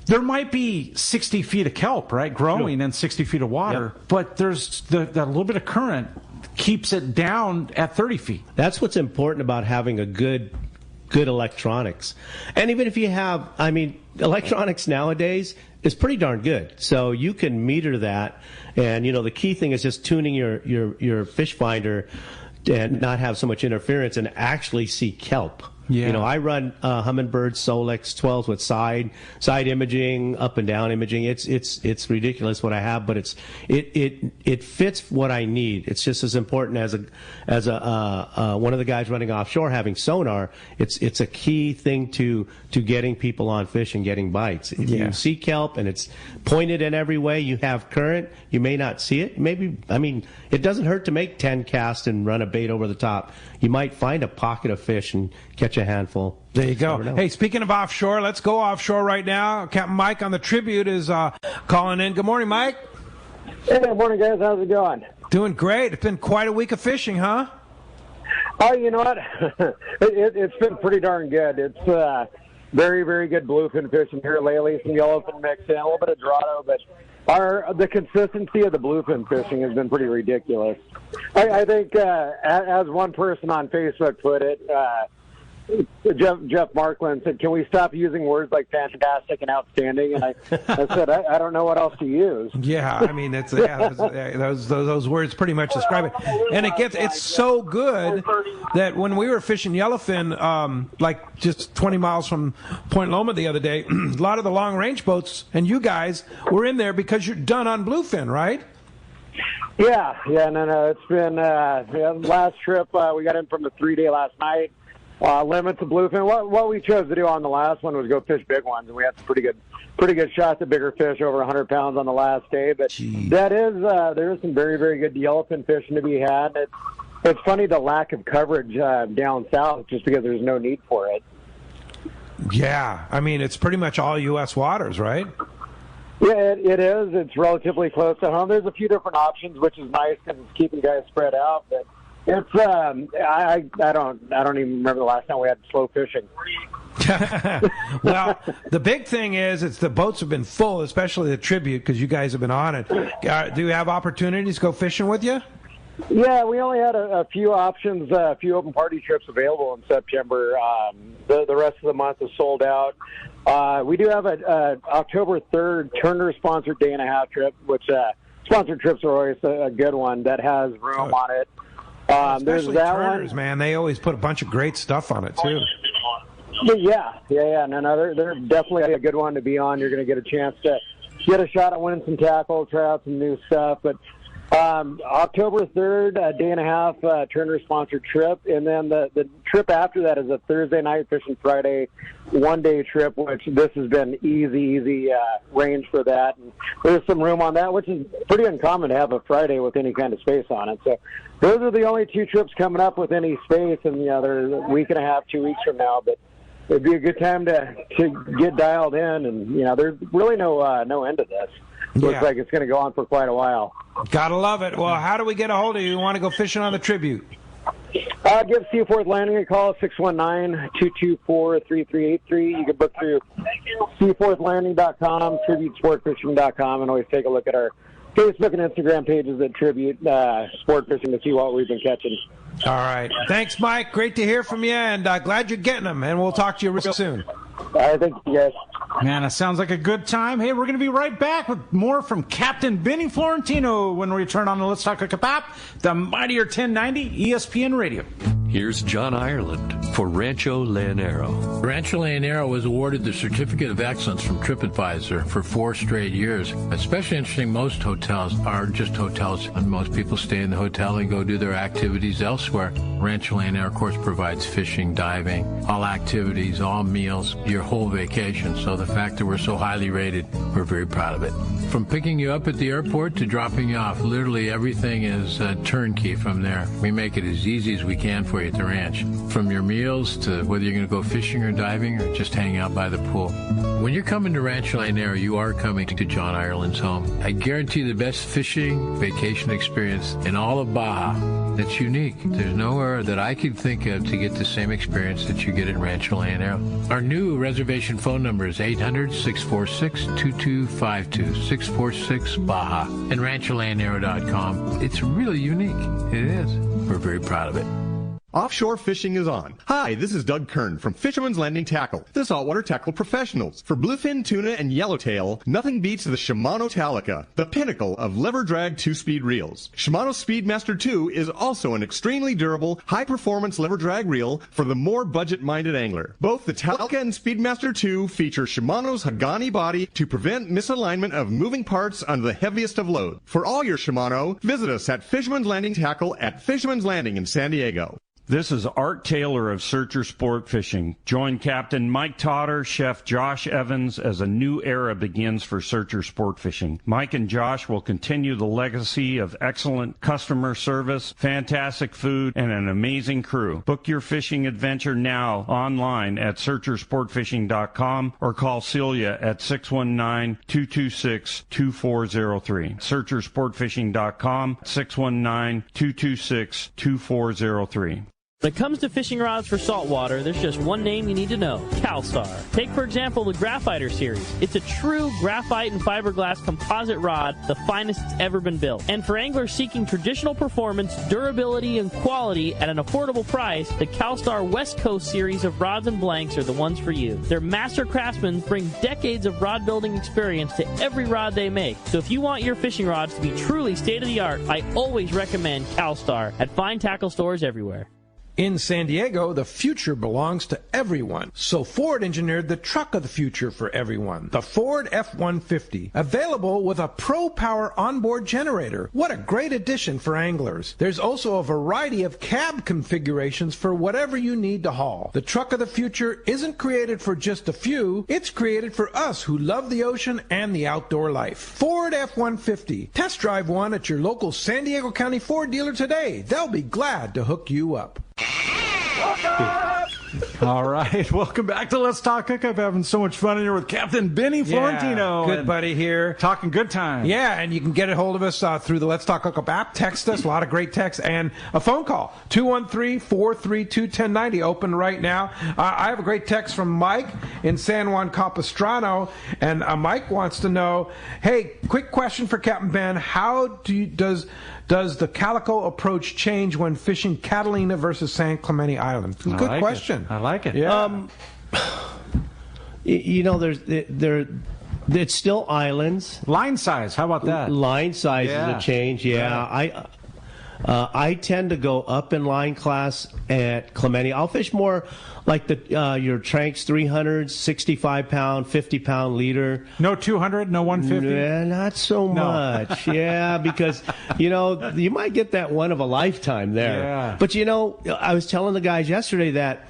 there might be 60 feet of kelp, right, growing in 60 feet of water, but there's that little bit of current keeps it down at 30 feet.
That's what's important about having a good electronics. And even if you have, electronics nowadays is pretty darn good. So you can meter that, and the key thing is just tuning your fish finder and not have so much interference and actually see kelp.
Yeah.
I run Humminbird Solex 12s with side imaging, up and down imaging. It's ridiculous what I have, but it fits what I need. It's just as important as one of the guys running offshore having sonar. It's a key thing to getting people on fish and getting bites. If you see kelp and it's pointed in every way, you have current, you may not see it. It doesn't hurt to make 10 casts and run a bait over the top. You might find a pocket of fish and catch a handful.
There you go. Hey, speaking of offshore, let's go offshore right now. Captain Mike on the Tribute is calling in. Good morning, Mike.
Hey, good morning, guys. How's it going?
Doing great. It's been quite a week of fishing, huh?
Oh, you know what? It's been pretty darn good. It's very, very good bluefin fishing here lately. Some yellowfin mixed in, a little bit of Dorado, but the consistency of the bluefin fishing has been pretty ridiculous. I think, as one person on Facebook put it, Jeff Markland said, "Can we stop using words like fantastic and outstanding?" And I said, I don't know what else to use.
Yeah, those words pretty much describe it. And it's so good that when we were fishing yellowfin, like just 20 miles from Point Loma the other day, a lot of the long range boats and you guys were in there because you're done on bluefin, right?
Yeah, no. It's been last trip. We got in from the 3-day last night. Limits of bluefin. What we chose to do on the last one was go fish big ones, and we had some pretty good shots at bigger fish, over 100 pounds on the last day. But there is some very, very good yellowfin fishing to be had. It's funny the lack of coverage down south, just because there's no need for it.
Yeah, it's pretty much all U.S. waters, right?
Yeah, it is. It's relatively close to home. There's a few different options, which is nice because it's keeping guys spread out. But it's I don't even remember the last time we had slow fishing.
Well, the big thing is the boats have been full, especially the Tribute, because you guys have been on it. Do you have opportunities to go fishing with you?
Yeah, we only had a few options, a few open party trips available in September. The rest of the month is sold out. We do have a October 3rd Turner-sponsored day-and-a-half trip, which sponsored trips are always a good one that has room on it. There's that
Turners,
one.
Man, they always put a bunch of great stuff on it, too.
Yeah. No, they're definitely a good one to be on. You're going to get a chance to get a shot at winning some tackle, try out some new stuff. But October 3rd, day-and-a-half Turner-sponsored trip. And then the trip after that is a Thursday night fishing Friday one-day trip, which this has been easy range for that. And there's some room on that, which is pretty uncommon to have a Friday with any kind of space on it. So those are the only two trips coming up with any space, and they're a week and a half, 2 weeks from now. But it'd be a good time to get dialed in, and there's really no end to this. Looks like it's going to go on for quite a while.
Gotta love it. Well, how do we get a hold of you? You want to go fishing on the Tribute?
Give Seaforth Landing a call, 619-224-3383. You can book through seaforthlanding.com, tributesportfishing.com, and always take a look at our Facebook and Instagram pages at Tribute Sport Fishing to see what we've been catching.
All right. Thanks, Mike. Great to hear from you, and glad you're getting them, and we'll talk to you real soon.
I think you guys.
Man, it sounds like a good time. Hey, we're going to be right back with more from Captain Benny Florentino when we return on the Let's Talk Hookup app, the Mightier 1090 ESPN Radio.
Here's John Ireland for Rancho Leonero.
Rancho Leonero was awarded the Certificate of Excellence from TripAdvisor for 4 straight years. Especially interesting, most hotels are just hotels, and most people stay in the hotel and go do their activities elsewhere. Rancho Leonero, of course, provides fishing, diving, all activities, all meals, your whole vacation. So the fact that we're so highly rated, we're very proud of it. From picking you up at the airport to dropping you off, literally everything is turnkey from there. We make it as easy as we can for you at the ranch. From your meals to whether you're going to go fishing or diving or just hang out by the pool. When you're coming to Rancho Leonero, you are coming to John Ireland's home. I guarantee the best fishing vacation experience in all of Baja that's unique. There's nowhere that I could think of to get the same experience that you get in Rancho Leonero. Our new reservation phone number is 800-646-2252, 646-BAJA, and rancholeonero.com. It's really unique. It is. We're very proud of it.
Offshore fishing is on. Hi, this is Doug Kern from Fisherman's Landing Tackle, the saltwater tackle professionals. For bluefin tuna and yellowtail, nothing beats the Shimano Talica, the pinnacle of lever drag 2-speed reels. Shimano Speedmaster 2 is also an extremely durable, high-performance lever drag reel for the more budget-minded angler. Both the Talica and Speedmaster 2 feature Shimano's Hagani body to prevent misalignment of moving parts under the heaviest of load. For all your Shimano, visit us at Fisherman's Landing Tackle at Fisherman's Landing in San Diego.
This is Art Taylor of Searcher Sport Fishing. Join Captain Mike Totter, Chef Josh Evans as a new era begins for Searcher Sport Fishing. Mike and Josh will continue the legacy of excellent customer service, fantastic food, and an amazing crew. Book your fishing adventure now online at searchersportfishing.com or call Celia at 619-226-2403. searchersportfishing.com, 619-226-2403.
When it comes to fishing rods for saltwater, there's just one name you need to know, CalStar. Take, for example, the Graphiter series. It's a true graphite and fiberglass composite rod, the finest it's ever been built. And for anglers seeking traditional performance, durability, and quality at an affordable price, the CalStar West Coast series of rods and blanks are the ones for you. Their master craftsmen bring decades of rod building experience to every rod they make. So if you want your fishing rods to be truly state-of-the-art, I always recommend CalStar at fine tackle stores everywhere.
In San Diego, the future belongs to everyone. So Ford engineered the truck of the future for everyone, the Ford F-150, available with a Pro Power onboard generator. What a great addition for anglers. There's also a variety of cab configurations for whatever you need to haul. The truck of the future isn't created for just a few. It's created for us who love the ocean and the outdoor life. Ford F-150. Test drive one at your local San Diego County Ford dealer today. They'll be glad to hook you up.
All right, welcome back to Let's Talk Hookup. Having so much fun in here with Captain Benny Florentino.
Good buddy here.
Talking good time.
Yeah, and you can get a hold of us through the Let's Talk Hookup app. Text us, a lot of great texts, and a phone call, 213-432-1090, open right now. I have a great text from Mike in San Juan Capistrano, and Mike wants to know, hey, quick question for Captain Ben. How does the Calico approach change when fishing Catalina versus San Clemente Island? Good question.
I like it.
Yeah.
It's still islands.
Line size, how about that?
Line size is a change, yeah. I tend to go up in line class at Clemente. I'll fish more like your Tranks 300, 65-pound, 50-pound leader.
No 200, no 150?
Yeah, not so much. Yeah, because, you might get that one of a lifetime there.
Yeah.
But, I was telling the guys yesterday that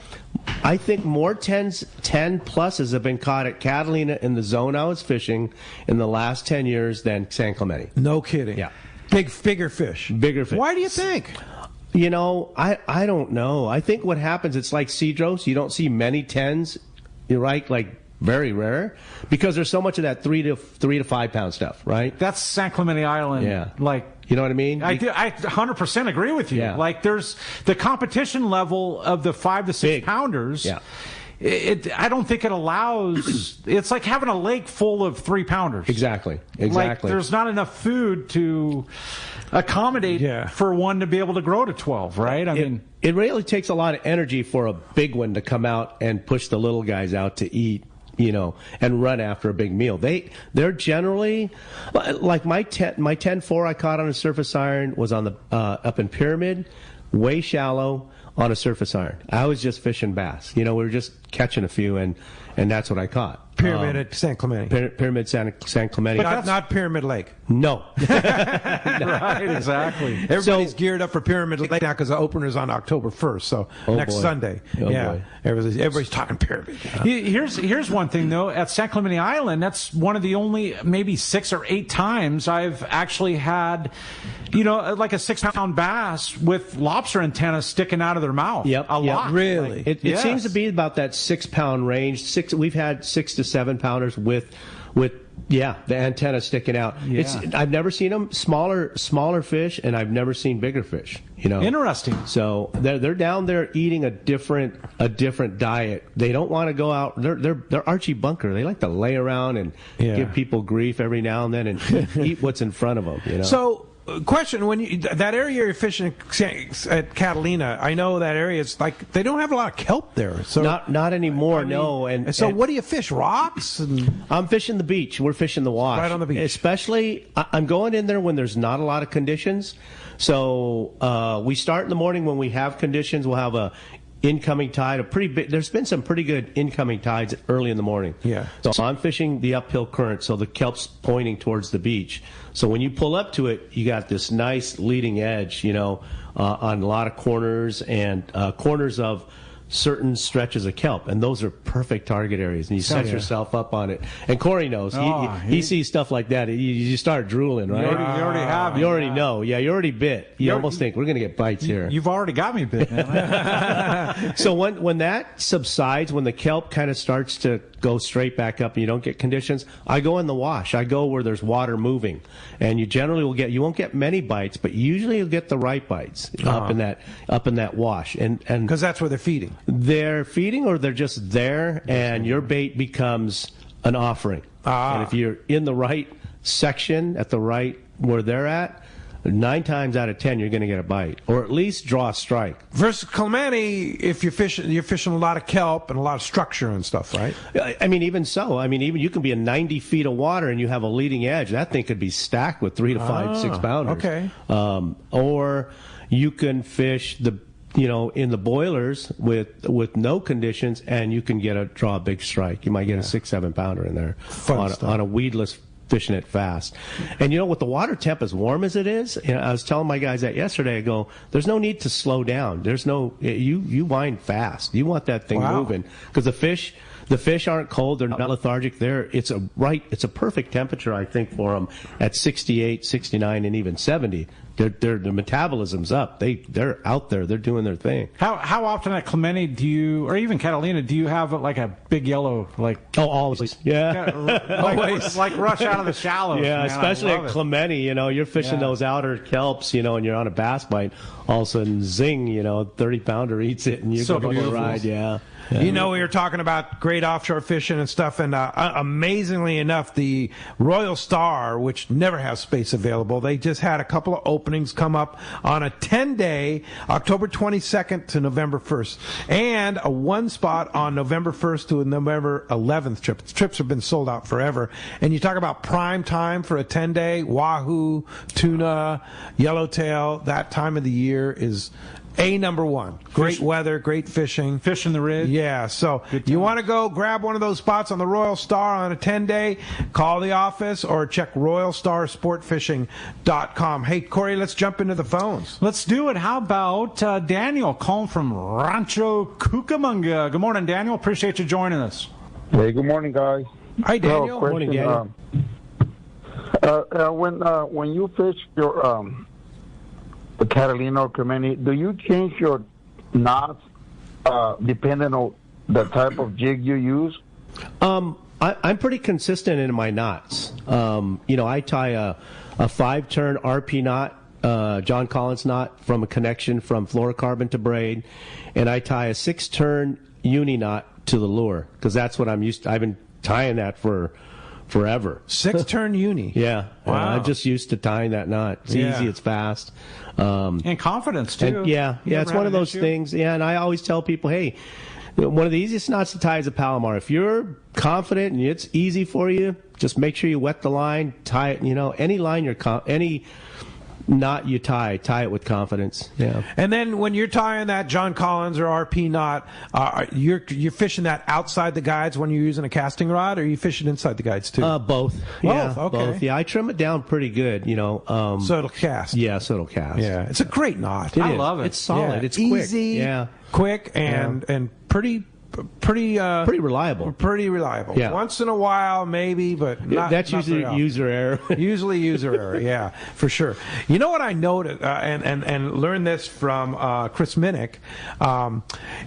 I think more 10 pluses have been caught at Catalina in the zone I was fishing in the last 10 years than San Clemente.
No kidding.
Yeah.
Bigger fish.
Bigger fish.
Why do you think?
I don't know. I think what happens, it's like Cedros. You don't see many 10s, you're right, like very rare, because there's so much of that 3 to 5 pound stuff, right?
That's San Clemente Island.
Yeah.
Like,
you know what I mean?
I 100% agree with you.
Yeah.
Like, there's the competition level of the 5 to 6 pounders.
Yeah.
I don't think it allows. It's like having a lake full of 3 pounders.
Exactly.
Like, there's not enough food to accommodate for one to be able to grow to 12, right? I mean,
it really takes a lot of energy for a big one to come out and push the little guys out to eat, and run after a big meal. They're generally like my 10-4 I caught on a surface iron was on the up in Pyramid, way shallow, on a surface iron. I was just fishing bass. We were just catching a few, and that's what I caught.
Pyramid at San Clemente.
Pyramid San Clemente.
But not Pyramid Lake.
No.
Right, exactly.
Everybody's geared up for Pyramid Lake now because the opener's on October 1st, so next Sunday.
Boy.
Everybody's talking Pyramid.
Here's one thing, though. At San Clemente Island, that's one of the only maybe 6 or 8 times I've actually had, like a 6-pound bass with lobster antennas sticking out of their mouth.
Yep.
A lot.
Really?
It seems to be about that 6-pound range. We've had 6 to 7 pounders with the antenna sticking out.
Yeah.
I've never seen them smaller fish, and I've never seen bigger fish.
Interesting.
So they're down there eating a different diet. They don't want to go out. They're Archie Bunker. They like to lay around and give people grief every now and then and eat what's in front of them.
So. Question: when that area you're fishing at Catalina, I know that area is like they don't have a lot of kelp there. So
not anymore. No. And
what do you fish? Rocks?
I'm fishing the beach. We're fishing the wash
right on the beach.
Especially, I'm going in there when there's not a lot of conditions. So we start in the morning when we have conditions. We'll have a incoming tide, there's been some pretty good incoming tides early in the morning.
Yeah.
So I'm fishing the uphill current, so the kelp's pointing towards the beach. So when you pull up to it, you got this nice leading edge, on a lot of corners and corners of certain stretches of kelp, and those are perfect target areas, and you set yourself up on it. And Corey knows. He sees stuff like that. You start drooling, right?
You already have.
You already know. Yeah, you already bit. You almost think, we're going to get bites here.
You've already got me bit, man.
So when that subsides, when the kelp kind of starts to go straight back up and you don't get conditions, I go in the wash. I go where there's water moving, and you generally you won't get many bites, but usually you'll get the right bites up in that wash. And
because that's where they're feeding.
They're feeding, or they're just there, and your bait becomes an offering. And if you're in the right section at the right where they're at, 9 times out of 10 you're going to get a bite, or at least draw a strike.
Versus Clemente, if you're fishing a lot of kelp and a lot of structure and stuff, right?
I mean, even so. I mean, even you can be in 90 feet of water and you have a leading edge. That thing could be stacked with 3 to 5 6-pounders.
Okay.
Or you can fish in the boilers with no conditions, and you can draw a big strike. You might get a 6-7 pounder in there on a weedless, fishing it fast. And with the water temp as warm as it is, I was telling my guys that yesterday. I go, there's no need to slow down. There's no you wind fast. You want that thing moving, because the fish aren't cold. They're not lethargic. It's a perfect temperature, I think, for them at 68, 69, and even 70. Their metabolism's up. They're out there. They're doing their thing.
How often at Clemente do you, or even Catalina, do you have like a big yellow
always. Yeah.
Always. Like rush out of the shallows.
Yeah,
man,
especially at Clemente, you're fishing those outer kelps, and you're on a bass bite. All of a sudden, zing, 30-pounder eats it, and you go for a ride. Yeah.
We were talking about great offshore fishing and stuff, and amazingly enough, the Royal Star, which never has space available, they just had a couple of openings come up on a 10-day, October 22nd to November 1st, and a one spot on November 1st to November 11th trip. The trips have been sold out forever. And you talk about prime time for a 10-day, wahoo, tuna, yellowtail, that time of the year is number one. Great weather, great fishing.
Fish in the rig.
Yeah, so you want to go grab one of those spots on the Royal Star on a 10-day, call the office or check RoyalStarSportFishing.com. Hey, Corey, let's jump into the phones.
Let's do it. How about Daniel calling from Rancho Cucamonga? Good morning, Daniel. Appreciate you joining us.
Hey, good morning, guys.
Hi, Daniel.
Good morning, Daniel.
When you fish your the Catalina or Clemente, do you change your knots depending on the type of jig you use?
I'm pretty consistent in my knots. I tie a 5-turn RP knot, John Collins knot from a connection from fluorocarbon to braid, and I tie a 6-turn uni knot to the lure, because that's what I'm used to. I've been tying that for forever.
6-turn uni.
Yeah.
Wow.
I'm just used to tying that knot. It's easy, it's fast.
And confidence, too.
And it's one of those things. Yeah, and I always tell people, hey, one of the easiest knots to tie is a Palomar. If you're confident and it's easy for you, just make sure you wet the line, tie it, any line any knot you tie it with confidence. Yeah.
And then when you're tying that John Collins or RP knot, you're fishing that outside the guides when you're using a casting rod, or are you fishing inside the guides too?
Both.
Yeah, okay.
Both. Yeah, I trim it down pretty good,
so it'll cast.
Yeah, so it'll cast.
Yeah, it's a great knot.
I love it. It's solid.
Yeah.
It's quick.
Easy,
yeah.
quick, and pretty pretty
reliable.
Pretty reliable.
Yeah.
Once in a while, maybe, but
that's usually user error.
Usually user error. Yeah, for sure. You know what I noted and learned this from Chris Minnick.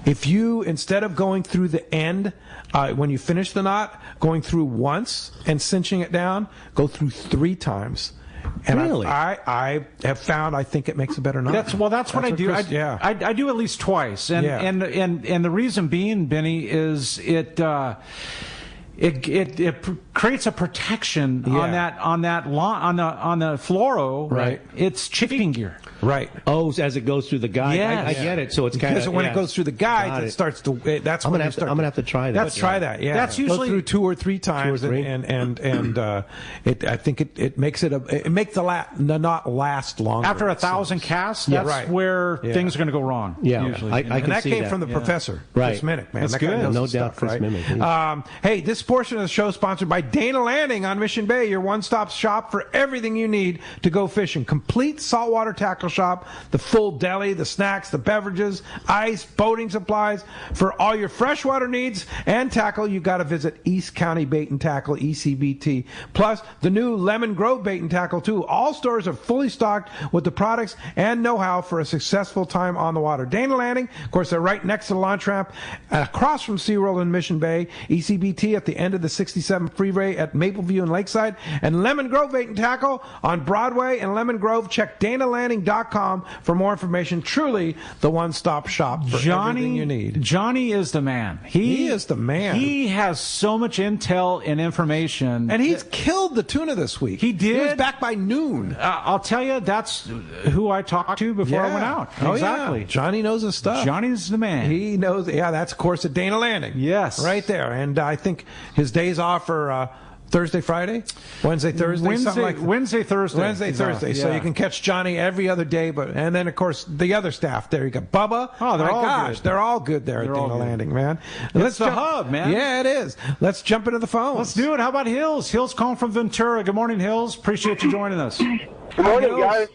If you, instead of going through the end when you finish the knot, going through once and cinching it down, go through 3 times. And
really?
I have found I think it makes a better knot.
That's what I do. I do at least twice, and the reason being, Benny, is it creates a protection on the fluoro.
Right.
It's chipping gear.
Right.
Oh, as it goes through the guide.
Yes.
I get it. So it's kind of
because when it goes through the guide, it starts to. That's
I'm
when
gonna I'm gonna have to try that.
Let's try that. Yeah.
That's usually
go through 2 or 3 times, and I think it makes it makes the knot last longer.
After 1,000 casts, that's where things are going to go wrong.
Yeah.
Usually.
I can that see came from the professor,
right?
Chris Minnick, man.
That's
that
good.
No doubt, Chris Minnick.
Hey, this portion of the show is sponsored by Dana Landing on Mission Bay, your one-stop shop for everything you need to go fishing. Complete saltwater tackle shop, the full deli, the snacks, the beverages, ice, boating supplies. For all your freshwater needs and tackle, you got to visit East County Bait and Tackle, ECBT. Plus, the new Lemon Grove Bait and Tackle, too. All stores are fully stocked with the products and know-how for a successful time on the water. Dana Landing, of course, they're right next to the launch ramp, across from SeaWorld in Mission Bay. ECBT at the end of the 67 freeway at Mapleview and Lakeside. And Lemon Grove Bait and Tackle on Broadway and Lemon Grove. Check DanaLanding.com for more information. Truly the one-stop shop for everything you need.
Johnny is the man. He
is the man.
He has so much intel and information.
And he's killed the tuna this week.
He did.
He was back by noon.
I'll tell you, that's who I talked to before I went out.
Oh,
exactly.
Yeah. Johnny knows his stuff.
Johnny's the man.
He knows. Yeah, that's, of course, at Dana Landing.
Yes.
Right there. And I think his days off are Thursday, Friday? Wednesday, Thursday? Something like that.
Wednesday, Thursday.
Wednesday, Thursday. So you can catch Johnny every other day. And then, of course, the other staff there. You got Bubba.
Oh, they're all good.
They're all good there at Dana Landing, man.
It's the hub, man.
Yeah, it is. Let's jump into the phones.
Let's do it. How about Hills? Hills calling from Ventura. Good morning, Hills. Appreciate you joining us.
Good morning, guys.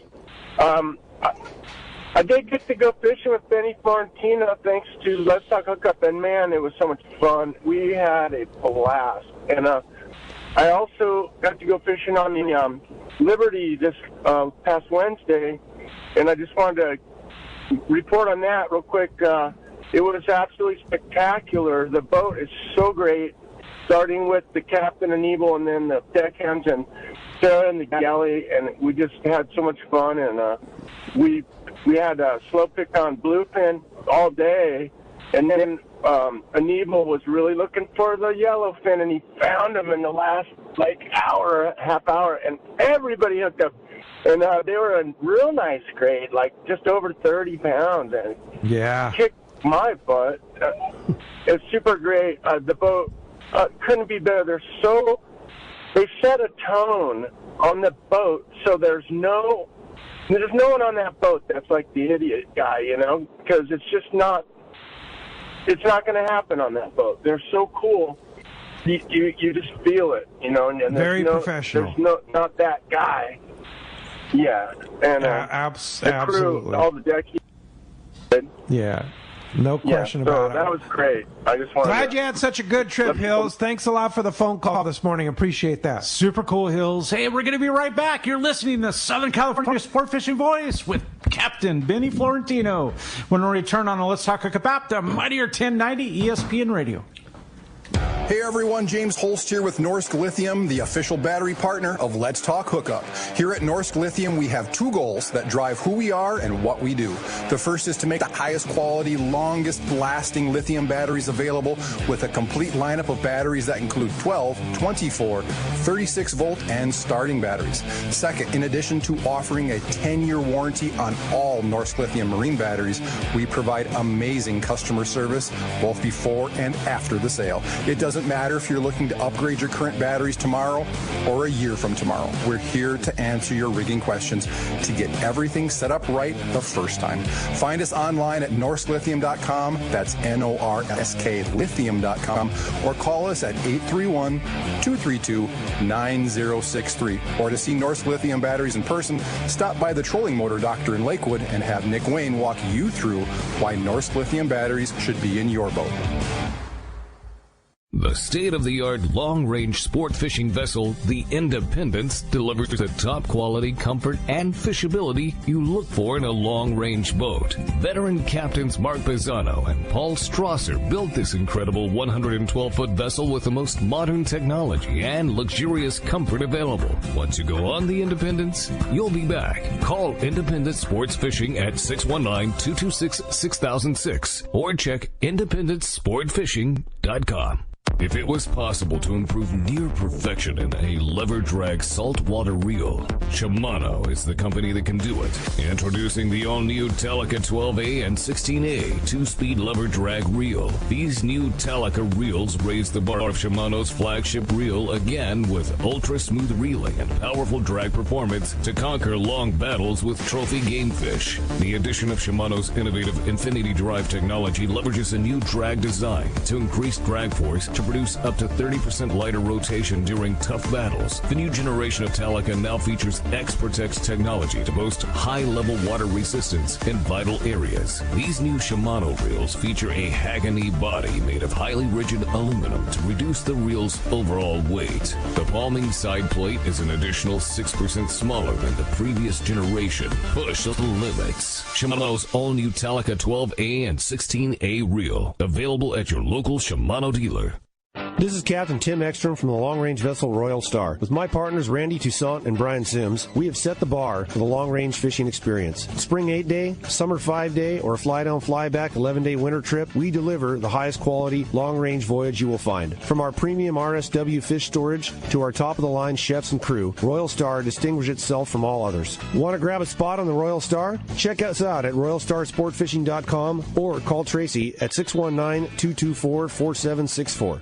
I did get to go fishing with Benny Florentino thanks to Let's Talk Hookup, and man, it was so much fun. We had a blast. And I also got to go fishing on the Liberty this past Wednesday, and I just wanted to report on that real quick. It was absolutely spectacular. The boat is so great, starting with the captain and Ebel, and then the deckhands and Sarah and the galley, and we just had so much fun. And we had a slow pick on bluefin all day, and then Anibal was really looking for the yellowfin, and he found them in the last half hour, and everybody hooked up. And they were a real nice grade, like just over 30 pounds, and kicked my butt. It's super great. The boat couldn't be better. They set a tone on the boat, so there's no one on that boat that's like the idiot guy, because it's just not. It's not going to happen on that boat. They're so cool. You just feel it, and
very professional.
There's not that guy. Yeah, and the
absolutely.
crew, all the deck.
Yeah. No question about it.
That was great. I just wanted
Glad you had such a good trip, Hills. Thanks a lot for the phone call this morning. Appreciate that.
Super cool, Hills. Hey, we're going to be right back. You're listening to Southern California Sport Fishing Voice with Captain Benny Florentino when we return on the Let's Talk Hookup app, the Mightier 1090 ESPN Radio.
Hey everyone, James Holst here with Norsk Lithium, the official battery partner of Let's Talk Hookup. Here at Norsk Lithium, we have 2 goals that drive who we are and what we do. The first is to make the highest quality, longest lasting lithium batteries available with a complete lineup of batteries that include 12, 24, 36 volt and starting batteries. Second, in addition to offering a 10-year warranty on all Norsk Lithium marine batteries, we provide amazing customer service both before and after the sale. It doesn't matter if you're looking to upgrade your current batteries tomorrow or a year from tomorrow. We're here to answer your rigging questions to get everything set up right the first time. Find us online at norsklithium.com. That's NORSK lithium.com, or call us at 831-232-9063. Or to see Norsk Lithium batteries in person, stop by the Trolling Motor Doctor in Lakewood and have Nick Wayne walk you through why Norsk Lithium batteries should be in your boat.
The state-of-the-art long-range sport fishing vessel, the Independence, delivers the top-quality comfort and fishability you look for in a long-range boat. Veteran captains Mark Bizzano and Paul Strasser built this incredible 112-foot vessel with the most modern technology and luxurious comfort available. Once you go on the Independence, you'll be back. Call Independence Sports Fishing at 619-226-6006 or check independencesportfishing.com. If it was possible to improve near perfection in a lever drag saltwater reel, Shimano is the company that can do it. Introducing the all-new Talica 12A and 16A two-speed lever drag reel. These new Talica reels raise the bar of Shimano's flagship reel again with ultra-smooth reeling and powerful drag performance to conquer long battles with trophy game fish. The addition of Shimano's innovative Infinity Drive technology leverages a new drag design to increase drag force to produce up to 30% lighter rotation during tough battles. The new generation of Talica now features X-Protect's technology to boast high-level water resistance in vital areas. These new Shimano reels feature a Haganey body made of highly rigid aluminum to reduce the reel's overall weight. The palming side plate is an additional 6% smaller than the previous generation. Push the limits. Shimano's all-new Talica 12A and 16A reel. Available at your local Shimano dealer.
This is Captain Tim Ekstrom from the long-range vessel Royal Star. With my partners Randy Toussaint and Brian Sims, we have set the bar for the long-range fishing experience. Spring 8-day, summer 5-day, or a fly-down, fly-back 11-day winter trip, we deliver the highest quality long-range voyage you will find. From our premium RSW fish storage to our top-of-the-line chefs and crew, Royal Star distinguishes itself from all others. Want to grab a spot on the Royal Star? Check us out at RoyalStarSportFishing.com or call Tracy at 619-224-4764.